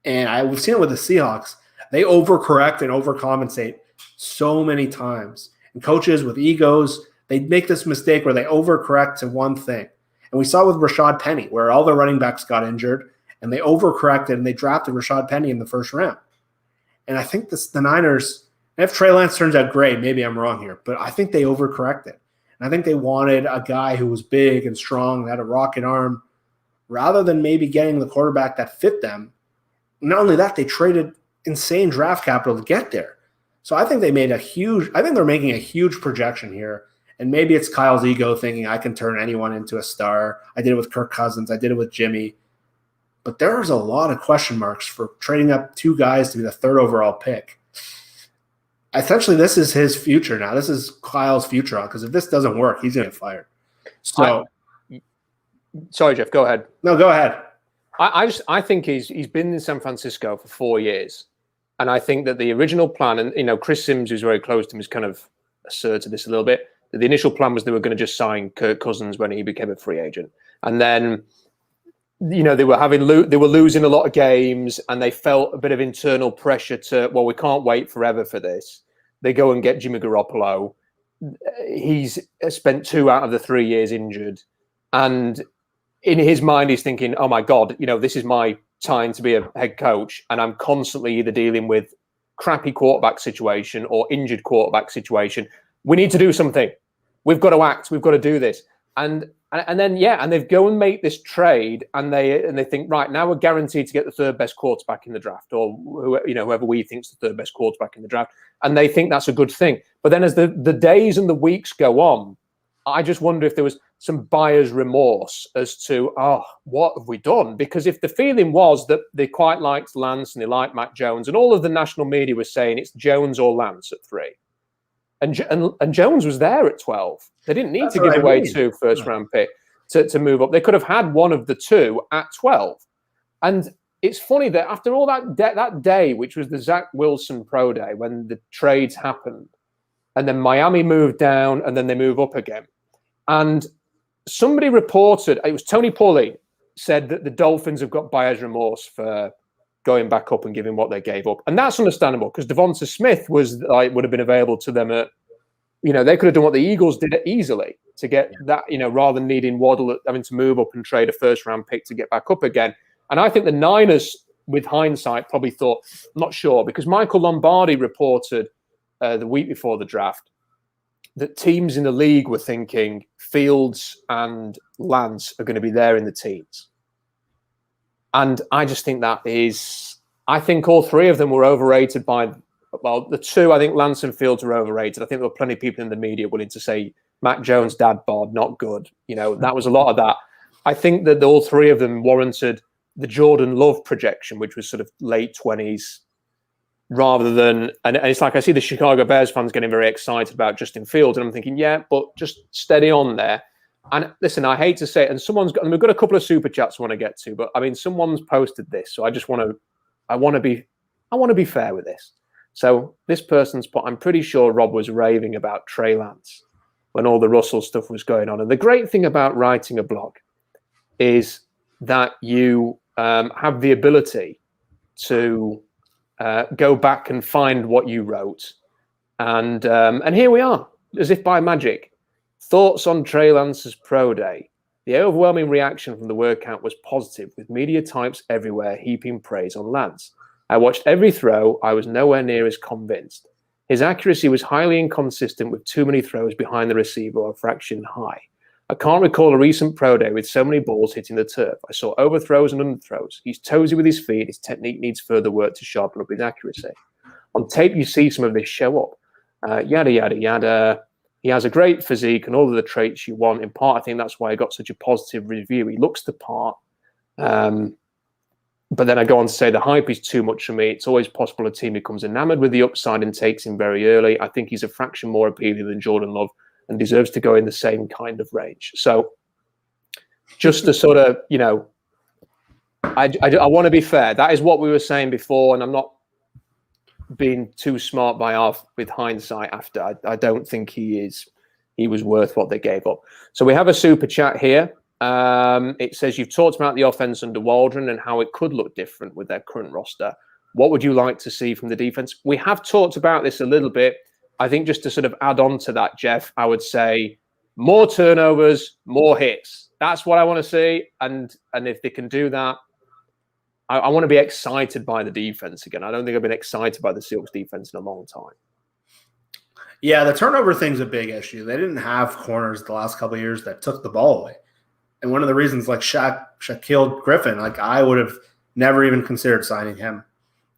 And we've seen it with the Seahawks. They overcorrect and overcompensate so many times. And coaches with egos, they make this mistake where they overcorrect to one thing. And we saw it with Rashad Penny, where all the running backs got injured, and they overcorrected, and they drafted Rashad Penny in the first round. And I think the Niners, And if Trey Lance turns out great, maybe I'm wrong here, but I think they overcorrected. And I think they wanted a guy who was big and strong, that had a rocket arm, rather than maybe getting the quarterback that fit them. Not only that, they traded insane draft capital to get there. So I think they're making a huge projection here. And maybe it's Kyle's ego thinking I can turn anyone into a star. I did it with Kirk Cousins. I did it with Jimmy. But there's a lot of question marks for trading up 2 guys to be the 3rd overall pick. Essentially, this is his future now. This is Kyle's future, because if this doesn't work, he's going to get fired. So, sorry, Jeff, go ahead. No, go ahead. I think he's been in San Francisco for 4 years, and I think that the original plan, and Chris Sims, who's very close to him, has kind of asserted this a little bit. That the initial plan was they were going to just sign Kirk Cousins when he became a free agent, and then they were losing a lot of games, and they felt a bit of internal pressure to, well, we can't wait forever for this. They go and get Jimmy Garoppolo. He's spent 2 out of the 3 years injured, and in his mind, he's thinking, oh my God, this is my time to be a head coach, and I'm constantly either dealing with crappy quarterback situation or injured quarterback situation. We need to do something. We've got to act. We've got to do this. And they go and make this trade, and they think, right, now we're guaranteed to get the 3rd best quarterback in the draft, or whoever we think's the 3rd best quarterback in the draft, and they think that's a good thing. But then as the days and the weeks go on, I just wonder if there was some buyer's remorse as to, what have we done? Because if the feeling was that they quite liked Lance and they liked Mac Jones, and all of the national media was saying it's Jones or Lance at 3, and Jones was there at 12. They didn't need to give away 2 first-round picks to move up. They could have had one of the 2 at 12. And it's funny that after all that day, which was the Zach Wilson Pro Day, when the trades happened, and then Miami moved down, and then they move up again. And somebody reported, it was Tony Pauline, said that the Dolphins have got buyer's remorse for going back up and giving what they gave up. And that's understandable, because Devonta Smith would have been available to them at, they could have done what the Eagles did easily to get that, rather than needing Waddle having to move up and trade a first-round pick to get back up again. And I think the Niners, with hindsight, probably thought, I'm not sure, because Michael Lombardi reported the week before the draft that teams in the league were thinking Fields and Lance are going to be there in the teens. And I just think I think all 3 of them were overrated the 2, I think Lance and Fields were overrated. I think there were plenty of people in the media willing to say Mac Jones, dad bod, not good. That was a lot of that. I think that all 3 of them warranted the Jordan Love projection, which was sort of late 20s, rather than, and it's like I see the Chicago Bears fans getting very excited about Justin Fields, and I'm thinking, yeah, but just steady on there. And listen, I hate to say it, and we've got a couple of super chats I want to get to, but I mean, someone's posted this, so I want to be fair with this. So this person's put, I'm pretty sure Rob was raving about Trey Lance when all the Russell stuff was going on. And the great thing about writing a blog is that you have the ability to go back and find what you wrote. And here we are, as if by magic. Thoughts on Trey Lance's pro day. The overwhelming reaction from the workout was positive, with media types everywhere heaping praise on Lance. I watched every throw. I was nowhere near as convinced. His accuracy was highly inconsistent, with too many throws behind the receiver or a fraction high. I can't recall a recent pro day with so many balls hitting the turf. I saw overthrows and underthrows. He's toesy with his feet. His technique needs further work to sharpen up his accuracy. On tape, you see some of this show up. Yada, yada, yada. He has a great physique and all of the traits you want. In part, I think that's why he got such a positive review. He looks the part. But then I go on to say the hype is too much for me. It's always possible a team becomes enamored with the upside and takes him very early. I think he's a fraction more appealing than Jordan Love and deserves to go in the same kind of range. So just to sort of, I want to be fair. That is what we were saying before, and I'm not being too smart with hindsight after. I don't think he was worth what they gave up. So we have a super chat here. It says, you've talked about the offense under Waldron and how it could look different with their current roster. What would you like to see from the defense? We have talked about this a little bit. I think just to sort of add on to that, Jeff, I would say more turnovers, more hits. That's what I want to see. And if they can do that, I want to be excited by the defense again. I don't think I've been excited by the Seahawks defense in a long time. Yeah, the turnover thing's a big issue. They didn't have corners the last couple of years that took the ball away. And one of the reasons, like Shaquille Griffin, like I would have never even considered signing him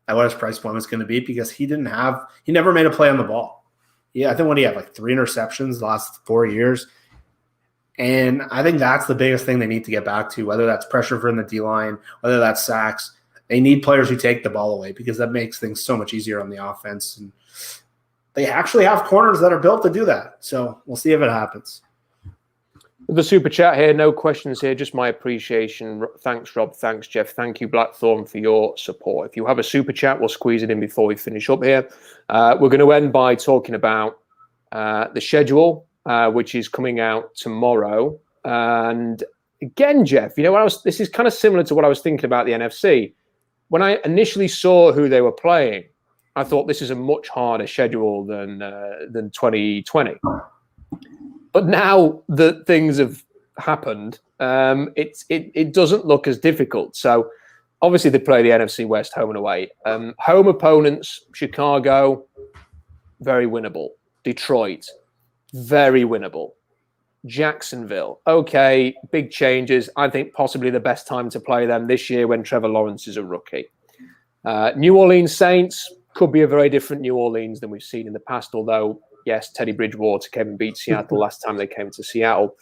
at what his price point was going to be because he never made a play on the ball. Yeah, I think he had like 3 interceptions the last 4 years. And I think that's the biggest thing they need to get back to, whether that's pressure from the D-line, whether that's sacks. They need players who take the ball away because that makes things so much easier on the offense. And they actually have corners that are built to do that. So we'll see if it happens. The super chat here, no questions here, just my appreciation. Thanks, Rob. Thanks, Jeff. Thank you, Blackthorn, for your support. If you have a super chat, we'll squeeze it in before we finish up here. We're going to end by talking about the schedule, which is coming out tomorrow. And again, Jeff, this is kind of similar to what I was thinking about the NFC. When I initially saw who they were playing, I thought this is a much harder schedule than 2020. But now that things have happened, it doesn't look as difficult. So obviously they play the NFC West home and away. Home opponents, Chicago, very winnable. Detroit, very winnable. Jacksonville, okay, big changes. I think possibly the best time to play them this year when Trevor Lawrence is a rookie. New Orleans Saints could be a very different New Orleans than we've seen in the past, although yes, Teddy Bridgewater came and beat Seattle last time they came to Seattle.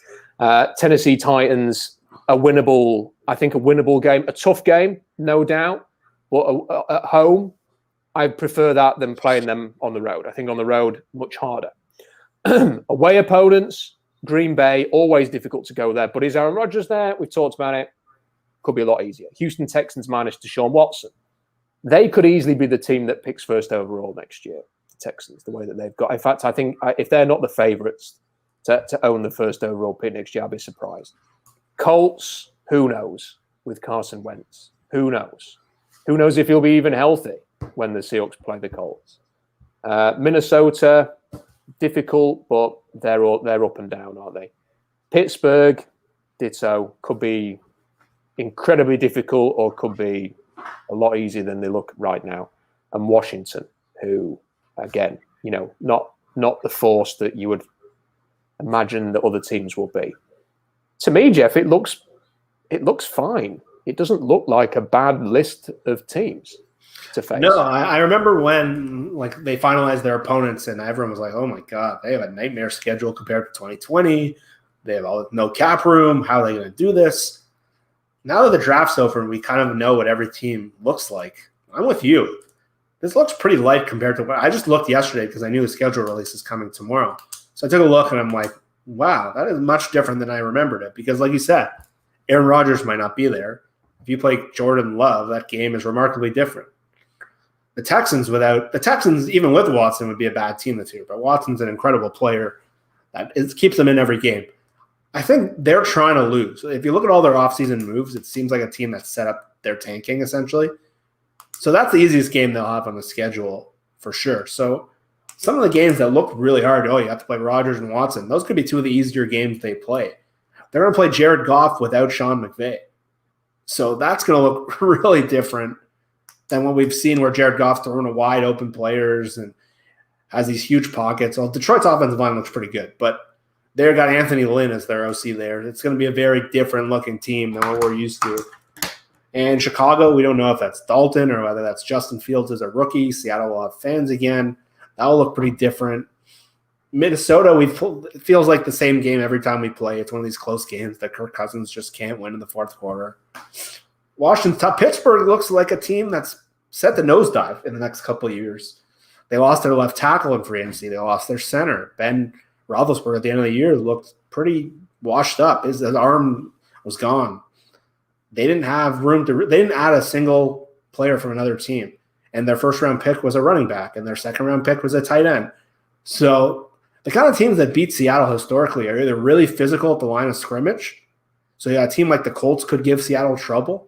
Tennessee Titans, a winnable game, a tough game, no doubt. But at home, I prefer that than playing them on the road. I think on the road, much harder. Away opponents, Green Bay, always difficult to go there. But is Aaron Rodgers there? We've talked about it. Could be a lot easier. Houston Texans minus Deshaun Watson. They could easily be the team that picks first overall next year. Texans, the way that they've got. In fact, I think if they're not the favorites to own the first overall pick next year, I'll be surprised. Colts, who knows with Carson Wentz? Who knows? Who knows if he'll be even healthy when the Seahawks play the Colts? Minnesota, difficult, but they're up and down, aren't they? Pittsburgh, ditto, could be incredibly difficult or could be a lot easier than they look right now. And Washington, who again, not the force that you would imagine that other teams will be. To me, Jeff, it looks fine. It doesn't look like a bad list of teams to face. No, I remember when they finalized their opponents and everyone was like, "Oh my God, they have a nightmare schedule compared to 2020. They have no cap room. How are they going to do this?" Now that the draft's over and we kind of know what every team looks like, I'm with you. This looks pretty light compared to what I just looked yesterday because I knew the schedule release is coming tomorrow. So I took a look and I'm like, wow, that is much different than I remembered it. Because like you said, Aaron Rodgers might not be there. If you play Jordan Love, that game is remarkably different. The Texans, even with Watson, would be a bad team this year. But Watson's an incredible player that keeps them in every game. I think they're trying to lose. If you look at all their offseason moves, it seems like a team that set up their tanking essentially. So that's the easiest game they'll have on the schedule for sure. So some of the games that look really hard, you have to play Rodgers and Watson. Those could be two of the easier games they play. They're going to play Jared Goff without Sean McVay. So that's going to look really different than what we've seen where Jared Goff's throwing to wide open players and has these huge pockets. Well, Detroit's offensive line looks pretty good, but they've got Anthony Lynn as their OC there. It's going to be a very different looking team than what we're used to. And Chicago, we don't know if that's Dalton or whether that's Justin Fields as a rookie. Seattle will have fans again. That will look pretty different. Minnesota, it feels like the same game every time we play. It's one of these close games that Kirk Cousins just can't win in the fourth quarter. Washington's top. Pittsburgh looks like a team that's set the nosedive in the next couple of years. They lost their left tackle in free agency. They lost their center. Ben Roethlisberger at the end of the year looked pretty washed up. His arm was gone. They didn't have room they didn't add a single player from another team. And their first round pick was a running back, and their second round pick was a tight end. So the kind of teams that beat Seattle historically are either really physical at the line of scrimmage. So a team like the Colts could give Seattle trouble.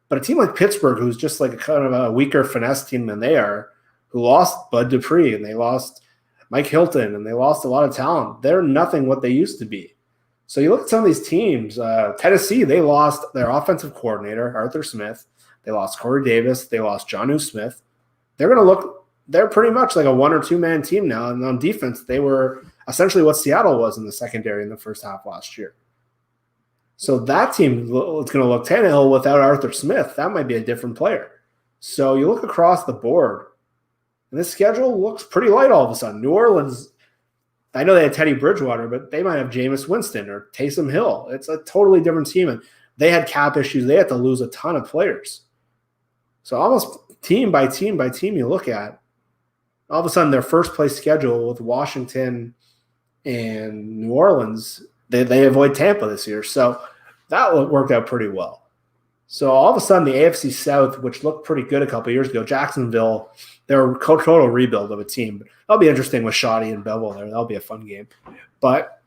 But a team like Pittsburgh, who's just like a kind of a weaker finesse team than they are, who lost Bud Dupree and they lost Mike Hilton and they lost a lot of talent, they're nothing what they used to be. So you look at some of these teams, Tennessee, they lost their offensive coordinator, Arthur Smith. They lost Corey Davis. They lost Jonnu Smith. They're going to look they're pretty much like a 1 or 2 man team now. And on defense, they were essentially what Seattle was in the secondary in the first half last year. So that team is going to look Tannehill without Arthur Smith. That might be a different player. So you look across the board, and this schedule looks pretty light all of a sudden. New Orleans, I know they had Teddy Bridgewater, but they might have Jameis Winston or Taysom Hill. It's a totally different team. And they had cap issues. They had to lose a ton of players. So almost team by team by team you look at, all of a sudden their first place schedule with Washington and New Orleans, they avoid Tampa this year. So that worked out pretty well. So all of a sudden the AFC South, which looked pretty good a couple of years ago, Jacksonville, they're a total rebuild of a team. But that'll be interesting with Shoddy and Bevel there. That'll be a fun game. But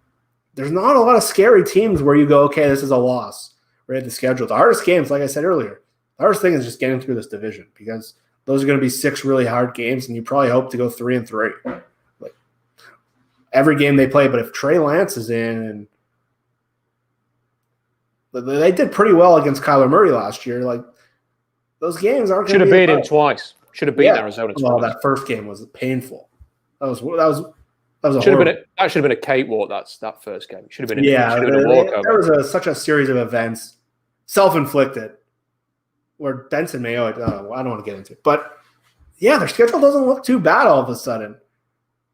there's not a lot of scary teams where you go, okay, this is a loss right at the schedule. The hardest games, like I said earlier, the hardest thing is just getting through this division because those are going to be 6 really hard games, and you probably hope to go 3-3. Like every game they play, but if Trey Lance is in, and they did pretty well against Kyler Murray last year. Like those games aren't. Should have beat him twice. Should have beaten Arizona twice. Well, that first game was painful. That was a should have been a cakewalk. That first game. Should have been a walkover. There was such a series of events, self-inflicted, where Benson Mayo. I don't want to get into it, but yeah, their schedule doesn't look too bad all of a sudden.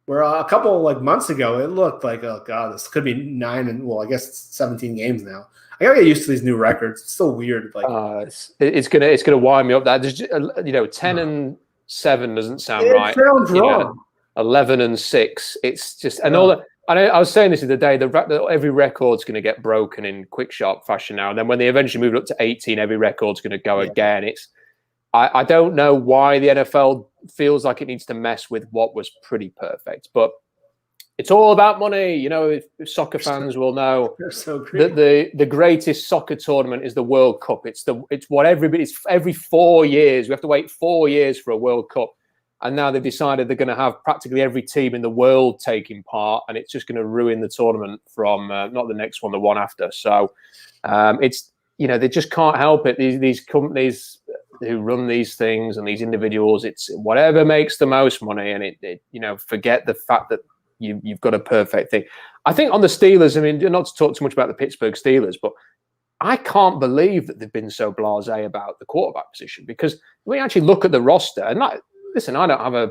Where a couple months ago, it looked like, oh god, this could be 9 and I guess it's 17 games now. I gotta get used to these new records. It's still weird. It's gonna wind me up. That 10-7 doesn't sound right. It sounds wrong. 11-6. It's just all that. I was saying this the other day. Every record's going to get broken in quick, sharp fashion now. And then when they eventually move up to 18, every record's going to go again. I don't know why the NFL feels like it needs to mess with what was pretty perfect, but it's all about money. If soccer fans will know that the greatest soccer tournament is the World Cup. It's every 4 years. We have to wait 4 years for a World Cup. And now they've decided they're going to have practically every team in the world taking part, and it's just going to ruin the tournament from not the next one, the one after. So they just can't help it. These companies who run these things and these individuals, it's whatever makes the most money, and forget the fact that you've got a perfect thing. I think on the Steelers, not to talk too much about the Pittsburgh Steelers, but I can't believe that they've been so blasé about the quarterback position, because when you actually look at the roster, and listen, I don't have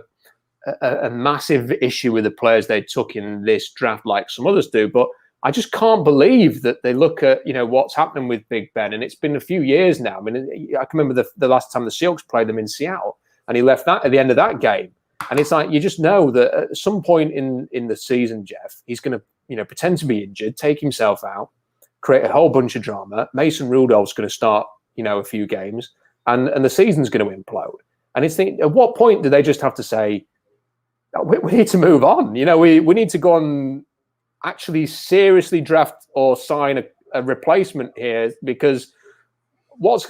a massive issue with the players they took in this draft like some others do, but I just can't believe that they look at what's happening with Big Ben, and it's been a few years now. I can remember the last time the Seahawks played them in Seattle, and he left that at the end of that game, and it's like you just know that at some point in the season, Jeff, he's going to pretend to be injured, take himself out, create a whole bunch of drama. Mason Rudolph's going to start a few games, and the season's going to implode. And at what point do they just have to say, we need to move on? We need to go and actually seriously draft or sign a replacement here, because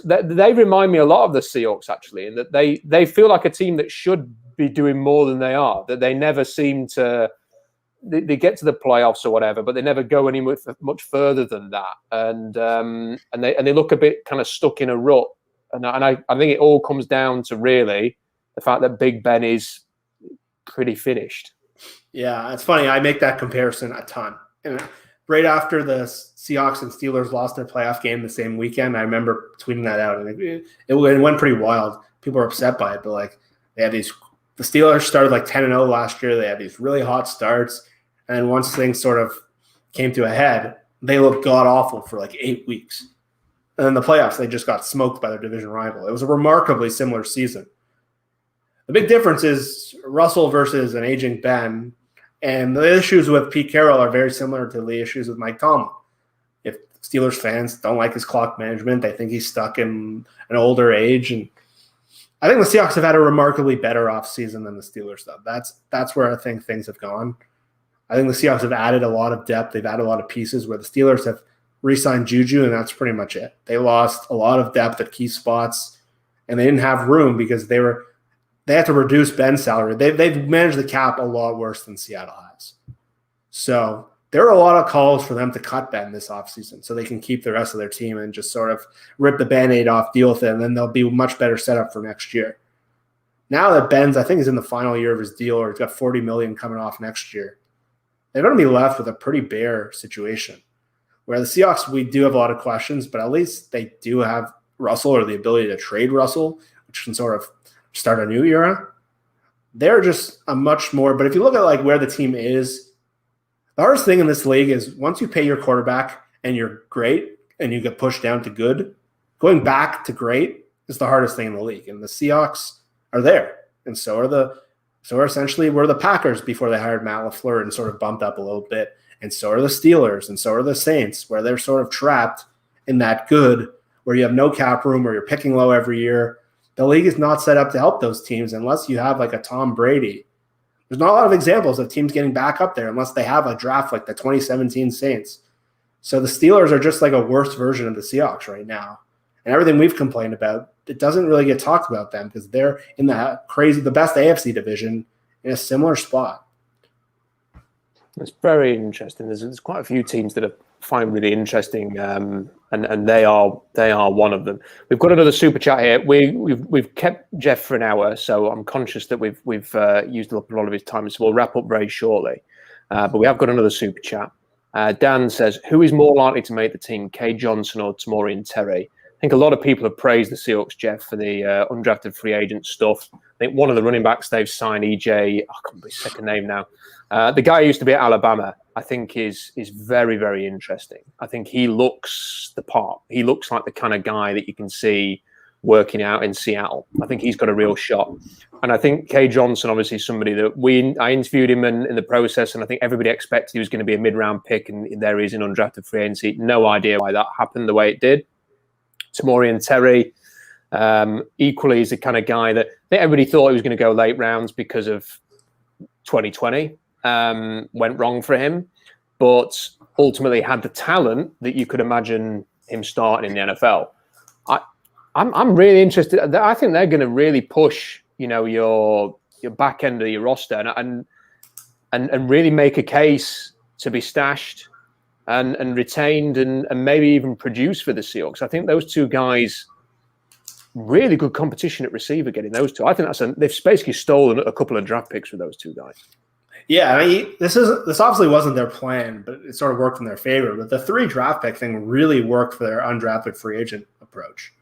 they remind me a lot of the Seahawks, actually, in that they feel like a team that should be doing more than they are, that they never seem to they get to the playoffs or whatever, but they never go any much further than that. And they look a bit kind of stuck in a rut. And I think it all comes down to really the fact that Big Ben is pretty finished. Yeah, it's funny. I make that comparison a ton. And right after the Seahawks and Steelers lost their playoff game the same weekend, I remember tweeting that out. And it went pretty wild. People were upset by it, but they had these. The Steelers started 10-0 last year. They had these really hot starts, and then once things sort of came to a head, they looked god awful for 8 weeks. And then the playoffs, they just got smoked by their division rival. It was a remarkably similar season. The big difference is Russell versus an aging Ben, and the issues with Pete Carroll are very similar to the issues with Mike Tomlin. If Steelers fans don't like his clock management, they think he's stuck in an older age, and I think the Seahawks have had a remarkably better offseason than the Steelers, though. That's where I think things have gone. I think the Seahawks have added a lot of depth. They've added a lot of pieces, where the Steelers have re-signed Juju, and that's pretty much it. They lost a lot of depth at key spots, and they didn't have room because they had to reduce Ben's salary. They've managed the cap a lot worse than Seattle has. So there are a lot of calls for them to cut Ben this offseason so they can keep the rest of their team and just sort of rip the Band-Aid off, deal with it, and then they'll be much better set up for next year. Now that Ben's, I think, is in the final year of his deal, or he's got $40 million coming off next year, they're going to be left with a pretty bare situation. Where the Seahawks, we do have a lot of questions, but at least they do have Russell, or the ability to trade Russell, which can sort of start a new era. They're just a much more, but if you look at like where the team is, the hardest thing in this league is once you pay your quarterback and you're great and you get pushed down to good, going back to great is the hardest thing in the league. And the Seahawks are there. And so are essentially were the Packers before they hired Matt LaFleur and sort of bumped up a little bit. And so are the Steelers, and so are the Saints, where they're sort of trapped in that good, where you have no cap room, or you're picking low every year. The league is not set up to help those teams unless you have like a Tom Brady. There's not a lot of examples of teams getting back up there unless they have a draft like the 2017 Saints. So the Steelers are just like a worse version of the Seahawks right now. And everything we've complained about, it doesn't really get talked about them because they're in the best AFC division in a similar spot. It's very interesting. There's quite a few teams that I find really interesting, and they are one of them. We've got another super chat here. We've kept Jeff for an hour, so I'm conscious that we've used up a lot of his time. So we'll wrap up very shortly. But we have got another super chat. Dan says, "Who is more likely to make the team, K. Johnson or Tamorrion Terry?" I think a lot of people have praised the Seahawks, Jeff, for the undrafted free agent stuff. I think one of the running backs they've signed, EJ, I can't remember his second name now. The guy who used to be at Alabama, I think is very, very interesting. I think he looks the part. He looks like the kind of guy that you can see working out in Seattle. I think he's got a real shot. And I think K. Johnson, obviously, is somebody that I interviewed him in the process, and I think everybody expected he was going to be a mid-round pick, and there he is in undrafted free agency. No idea why that happened the way it did. Tamorrion Terry, equally is the kind of guy that I think everybody thought he was going to go late rounds because of 2020. Went wrong for him, but ultimately had the talent that you could imagine him starting in the NFL. I'm really interested. I think they're going to really push, your back end of your roster and really make a case to be stashed and retained and maybe even produce for the Seahawks. I think those two guys, really good competition at receiver getting those two. I think they've basically stolen a couple of draft picks with those two guys. Yeah, I mean, this obviously wasn't their plan, but it sort of worked in their favor. But the 3 draft pick thing really worked for their undrafted free agent approach.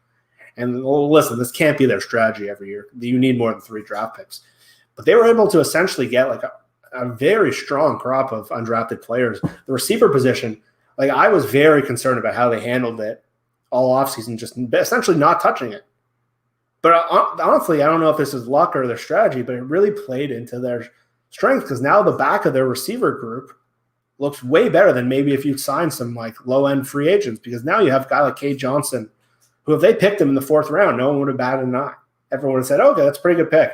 And listen, this can't be their strategy every year. You need more than 3 draft picks. But they were able to essentially get like a very strong crop of undrafted players. The receiver position, like I was very concerned about how they handled it all offseason, just essentially not touching it. But honestly, I don't know if this is luck or their strategy, but it really played into their strength because now the back of their receiver group looks way better than maybe if you'd signed some like low-end free agents, because now you have a guy like K. Johnson, who if they picked him in the 4th round, no one would have batted an eye. Everyone would have said, okay, that's a pretty good pick.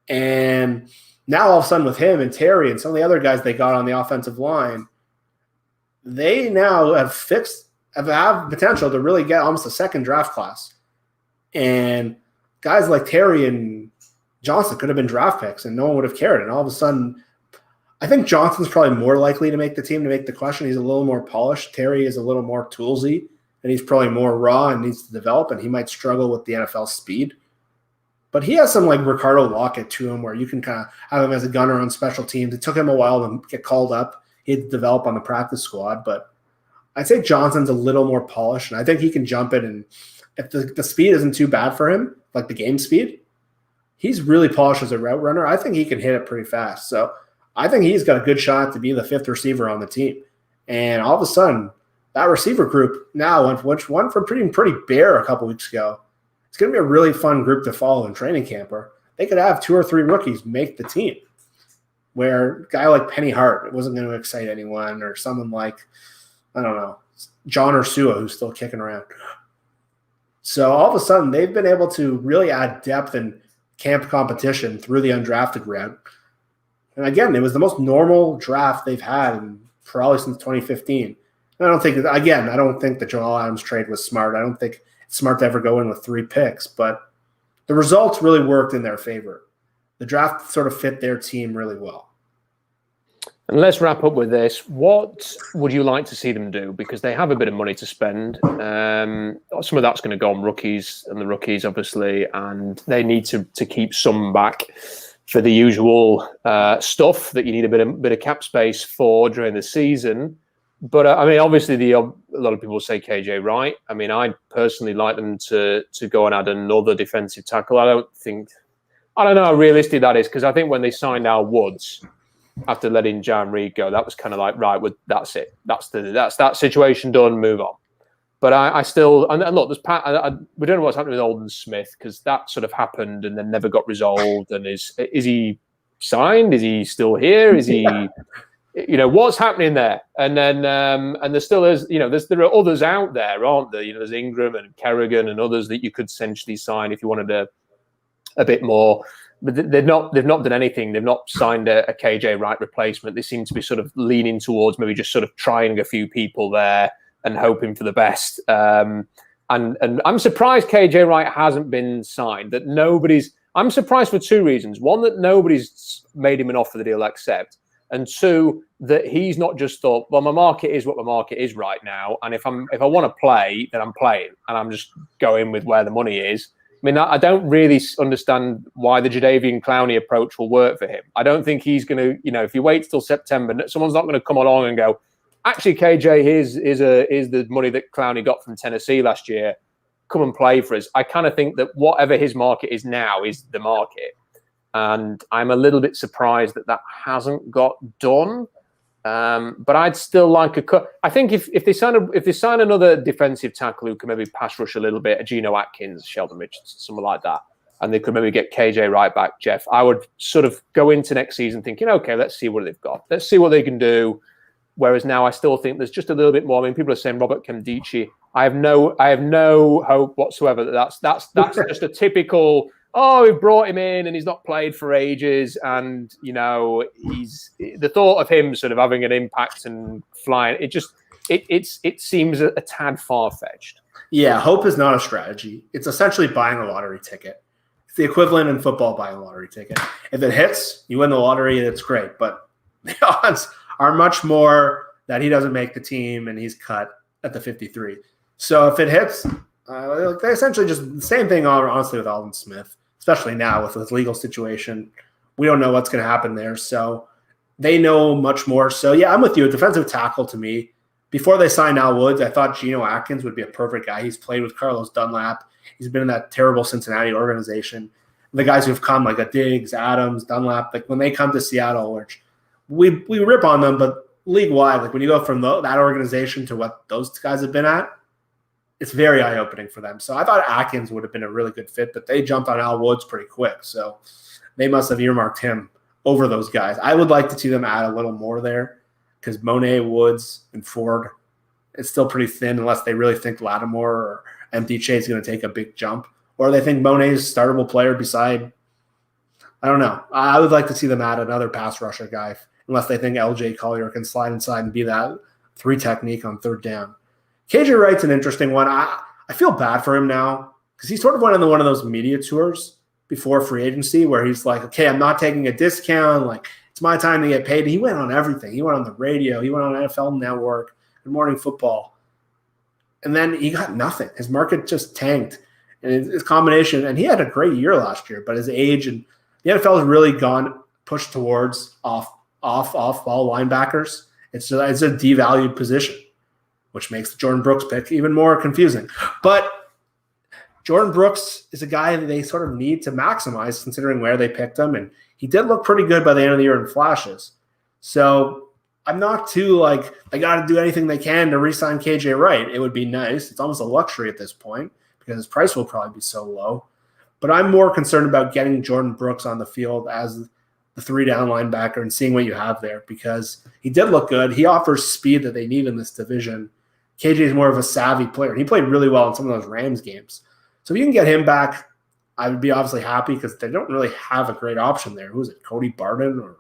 And now all of a sudden with him and Terry and some of the other guys they got on the offensive line, they now have potential to really get almost a second draft class. And guys like Terry and Johnson could have been draft picks and no one would have cared. And all of a sudden, I think Johnson's probably more likely to make the team, to make the question. He's a little more polished. Terry is a little more toolsy, and he's probably more raw and needs to develop, and he might struggle with the NFL speed. But he has some like Ricardo Lockett to him where you can kind of have him as a gunner on special teams. It took him a while to get called up. He had to develop on the practice squad, but I'd say Johnson's a little more polished, and I think he can jump in. And if the speed isn't too bad for him, like the game speed, he's really polished as a route runner. I think he can hit it pretty fast. So I think he's got a good shot to be the 5th receiver on the team. And all of a sudden, that receiver group now, which won from pretty bare a couple weeks ago, it's going to be a really fun group to follow in training camp. Or they could have 2 or 3 rookies make the team, where a guy like Penny Hart wasn't going to excite anyone, or someone like, I don't know, John Ursua, who's still kicking around. So all of a sudden, they've been able to really add depth and camp competition through the undrafted route. And again, it was the most normal draft they've had probably since 2015. And I don't think the Jamal Adams trade was smart. I don't think it's smart to ever go in with 3 picks, but the results really worked in their favor. The draft sort of fit their team really well. And let's wrap up with this. What would you like to see them do? Because they have a bit of money to spend. Some of that's going to go on rookies and the rookies, obviously, and they need to keep some back for the usual stuff that you need a bit of cap space for during the season. But I mean, obviously, a lot of people say KJ Wright. I mean, I personally like them to go and add another defensive tackle. I don't know how realistic that is, because I think when they signed Al Woods after letting Jan Reed go, that was kind of like, right, well, that's it. That's that situation done. Move on. But I still, and look, there's we don't know what's happening with Alden Smith, because that sort of happened and then never got resolved. And is he signed? Is he still here? Is he, what's happening there? And then, and there still is, there are others out there, aren't there? There's Ingram and Kerrigan and others that you could essentially sign if you wanted a bit more. But they've not done anything. They've not signed a KJ Wright replacement. They seem to be sort of leaning towards maybe just sort of trying a few people there and hoping for the best. And I'm surprised KJ Wright hasn't been signed. I'm surprised for two reasons. One, that nobody's made him an offer that he'll accept. And two, that he's not just thought, well, my market is what my market is right now. And if I want to play, then I'm playing. And I'm just going with where the money is. I mean, I don't really understand why the Jadeveon Clowney approach will work for him. I don't think he's going to, if you wait till September, someone's not going to come along and go, actually, KJ, here's the money that Clowney got from Tennessee last year. Come and play for us. I kind of think that whatever his market is now is the market. And I'm a little bit surprised that hasn't got done. But I'd still like I think if they sign another defensive tackle who can maybe pass rush a little bit, a Geno Atkins, Sheldon Richardson, someone like that, and they could maybe get KJ Wright back, Jeff, I would sort of go into next season thinking, okay, let's see what they've got. Let's see what they can do. Whereas now I still think there's just a little bit more. I mean, people are saying Robert Nkemdiche. I have no hope whatsoever that that's just a typical, we brought him in and he's not played for ages, and he's the thought of him sort of having an impact and flying. It seems a tad far fetched. Yeah, hope is not a strategy. It's essentially buying a lottery ticket. It's the equivalent in football buying a lottery ticket. If it hits, you win the lottery, and it's great. But the odds are much more that he doesn't make the team and he's cut at the 53. So if it hits, they essentially just the same thing, honestly, with Alden Smith. Especially now with his legal situation. We don't know what's going to happen there. So they know much more. So, yeah, I'm with you. A defensive tackle to me, before they signed Al Woods, I thought Geno Atkins would be a perfect guy. He's played with Carlos Dunlap. He's been in that terrible Cincinnati organization. The guys who've come, like a Diggs, Adams, Dunlap, like when they come to Seattle, which we rip on them, but league-wide, like when you go from that organization to what those guys have been at, it's very eye-opening for them. So I thought Atkins would have been a really good fit, but they jumped on Al Woods pretty quick. So they must have earmarked him over those guys. I would like to see them add a little more there, because Monet, Woods, and Ford, it's still pretty thin unless they really think Lattimore or MDJ is going to take a big jump, or they think Monet's startable player beside, I don't know. I would like to see them add another pass rusher guy, unless they think LJ Collier can slide inside and be that 3 technique on third down. KJ Wright's an interesting one. I feel bad for him now, because he sort of went on one of those media tours before free agency where he's like, okay, I'm not taking a discount. Like, it's my time to get paid. And he went on everything. He went on the radio. He went on NFL Network, Good Morning Football. And then he got nothing. His market just tanked. And his combination, and he had a great year last year, but his age and the NFL has really pushed towards off ball linebackers. It's a devalued position, which makes the Jordan Brooks pick even more confusing. But Jordan Brooks is a guy that they sort of need to maximize considering where they picked him. And he did look pretty good by the end of the year in flashes. So I'm not too they got to do anything they can to re-sign KJ Wright. It would be nice. It's almost a luxury at this point because his price will probably be so low. But I'm more concerned about getting Jordan Brooks on the field as the 3-down linebacker and seeing what you have there, because he did look good. He offers speed that they need in this division. KJ is more of a savvy player. He played really well in some of those Rams games. So if you can get him back, I would be obviously happy, because they don't really have a great option there. Who is it, Cody Barton?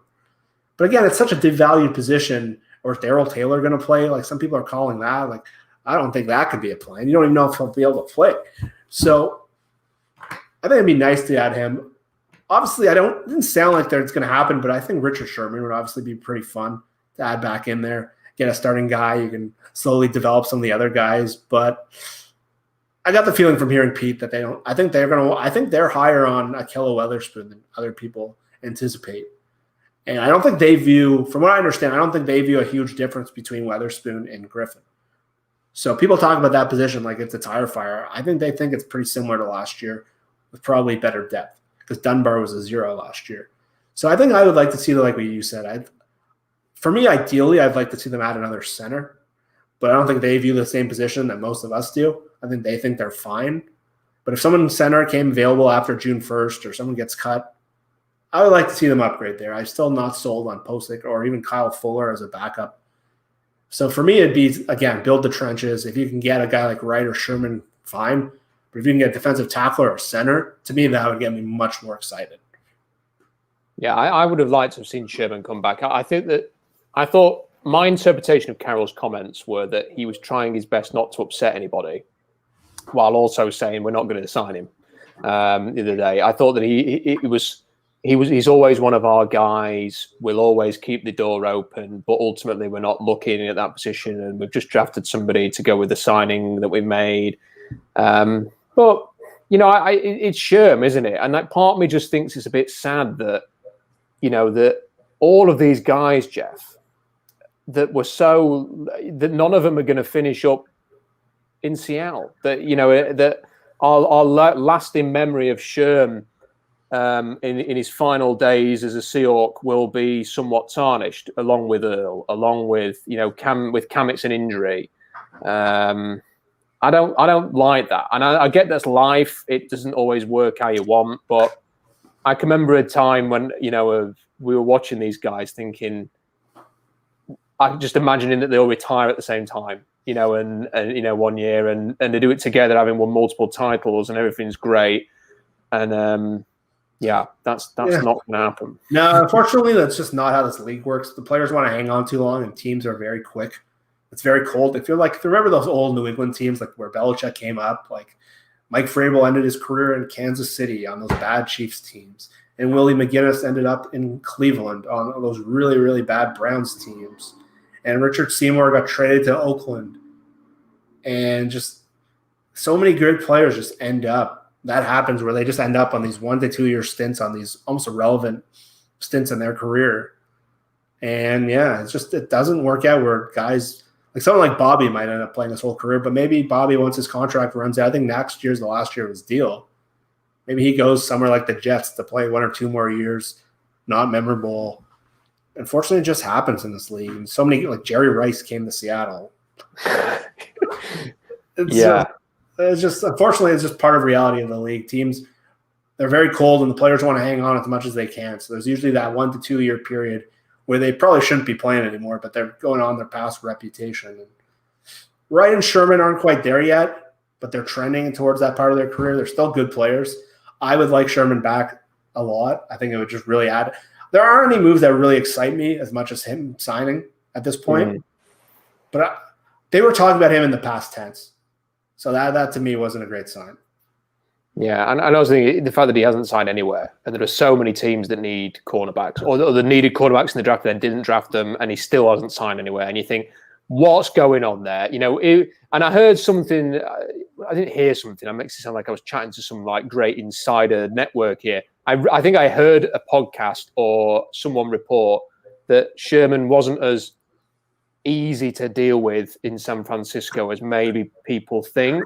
But again, it's such a devalued position. Or is Darrell Taylor going to play? Like some people are calling that. Like, I don't think that could be a plan. You don't even know if he'll be able to play. So I think it'd be nice to add him. Obviously, it didn't sound like that's going to happen, but I think Richard Sherman would obviously be pretty fun. to add back in there, get a starting guy. You can slowly develop some of the other guys. But I got the feeling from hearing Pete that they don't. I think they're higher on Ahkello Witherspoon than other people anticipate. And I don't think they view, from what I understand, I don't think they view a huge difference between Witherspoon and Griffin. So people talk about that position like it's a tire fire. I think they think it's pretty similar to last year with probably better depth because Dunbar was a 0 last year. So I think I would like to see, like what you said, for me, ideally, I'd like to see them add another center, but I don't think they view the same position that most of us do. I think they think they're fine. But if someone center came available after June 1st or someone gets cut, I would like to see them upgrade there. I'm still not sold on Posick or even Kyle Fuller as a backup. So for me, it'd be, again, build the trenches. If you can get a guy like Wright or Sherman, fine. But if you can get a defensive tackler or center, to me, that would get me much more excited. Yeah, I would have liked to have seen Sherman come back. I thought my interpretation of Carroll's comments were that he was trying his best not to upset anybody while also saying we're not going to sign him the other day. I thought that he's always one of our guys. We'll always keep the door open, but ultimately we're not looking at that position, and we've just drafted somebody to go with the signing that we made. But it's Sherm, isn't it? And that part of me just thinks it's a bit sad that that all of these guys, Jeff, that that none of them are going to finish up in Seattle. That our lasting memory of Sherm in his final days as a Seahawk will be somewhat tarnished, along with Earl, along with Cam with Kamit's an injury. I don't like that, and I get that's life. It doesn't always work how you want, but I can remember a time when we were watching these guys, thinking, I'm just imagining that they all retire at the same time, and 1 year, and they do it together, having won multiple titles, and everything's great, and that's not going to happen. No, unfortunately, that's just not how this league works. The players want to hang on too long, and teams are very quick. It's very cold. If you remember those old New England teams, like where Belichick came up, like Mike Vrabel ended his career in Kansas City on those bad Chiefs teams, and Willie McGinnis ended up in Cleveland on those really, really bad Browns teams, and Richard Seymour got traded to Oakland, and just so many good players just end up. That happens where they just end up on these 1 to 2 year stints on these almost irrelevant stints in their career. And it doesn't work out where guys like someone like Bobby might end up playing his whole career, but maybe Bobby, once his contract runs out, I think next year's the last year of his deal. Maybe he goes somewhere like the Jets to play 1 or 2 more years, not memorable. Unfortunately, it just happens in this league. And so many, like Jerry Rice came to Seattle. It's just, unfortunately, it's just part of reality of the league. Teams, they're very cold, and the players want to hang on as much as they can. So there's usually that 1 to 2 year period where they probably shouldn't be playing anymore, but they're going on their past reputation. And Wright and Sherman aren't quite there yet, but they're trending towards that part of their career. They're still good players. I would like Sherman back a lot. I think it would just really add. There aren't any moves that really excite me as much as him signing at this point. But they were talking about him in the past tense. So that to me wasn't a great sign. Yeah, and I was thinking the fact that he hasn't signed anywhere, and there are so many teams that need cornerbacks, or that needed cornerbacks in the draft, then didn't draft them, and he still hasn't signed anywhere. And you think, what's going on there? And I heard something. I didn't hear something. It makes it sound like I was chatting to some like great insider network here. I think I heard a podcast or someone report that Sherman wasn't as easy to deal with in San Francisco as maybe people think.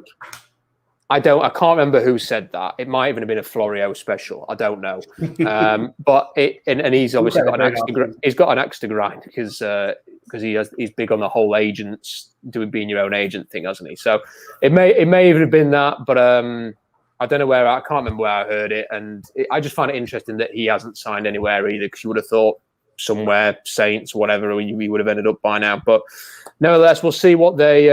I can't remember who said that. It might even have been a Florio special. I don't know. But he's obviously got an axe to grind because he's big on the whole agents being your own agent thing, hasn't he? So it may even have been that, but I don't know where. I can't remember where I heard it, and I just find it interesting that he hasn't signed anywhere either, because you would have thought somewhere, Saints, whatever, we would have ended up by now. But nevertheless, we'll see what they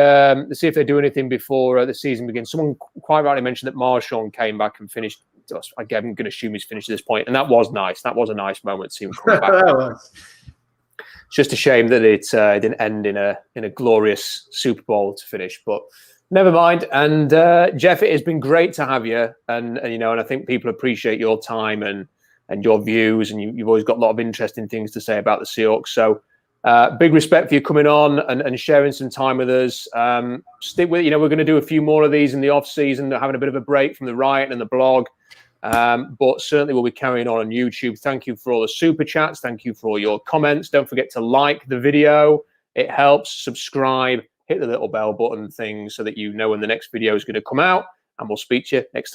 see if they do anything before the season begins. Someone quite rightly mentioned that Marshawn came back and finished. Again, I'm going to assume he's finished at this point, and that was nice. That was a nice moment to see him come back. It's just a shame that it didn't end in a glorious Super Bowl to finish, but never mind. And Jeff, it has been great to have you, and I think people appreciate your time and your views, and you've always got a lot of interesting things to say about the Seahawks. So Big respect for you coming on and sharing some time with us. Stick with, we're going to do a few more of these in the off season, having a bit of a break from the riot and the blog. But certainly we'll be carrying on YouTube. Thank you for all the super chats. Thank you for all your comments. Don't forget to like the video. It helps. Subscribe, hit the little bell button thing so that you know when the next video is going to come out. And we'll speak to you next time.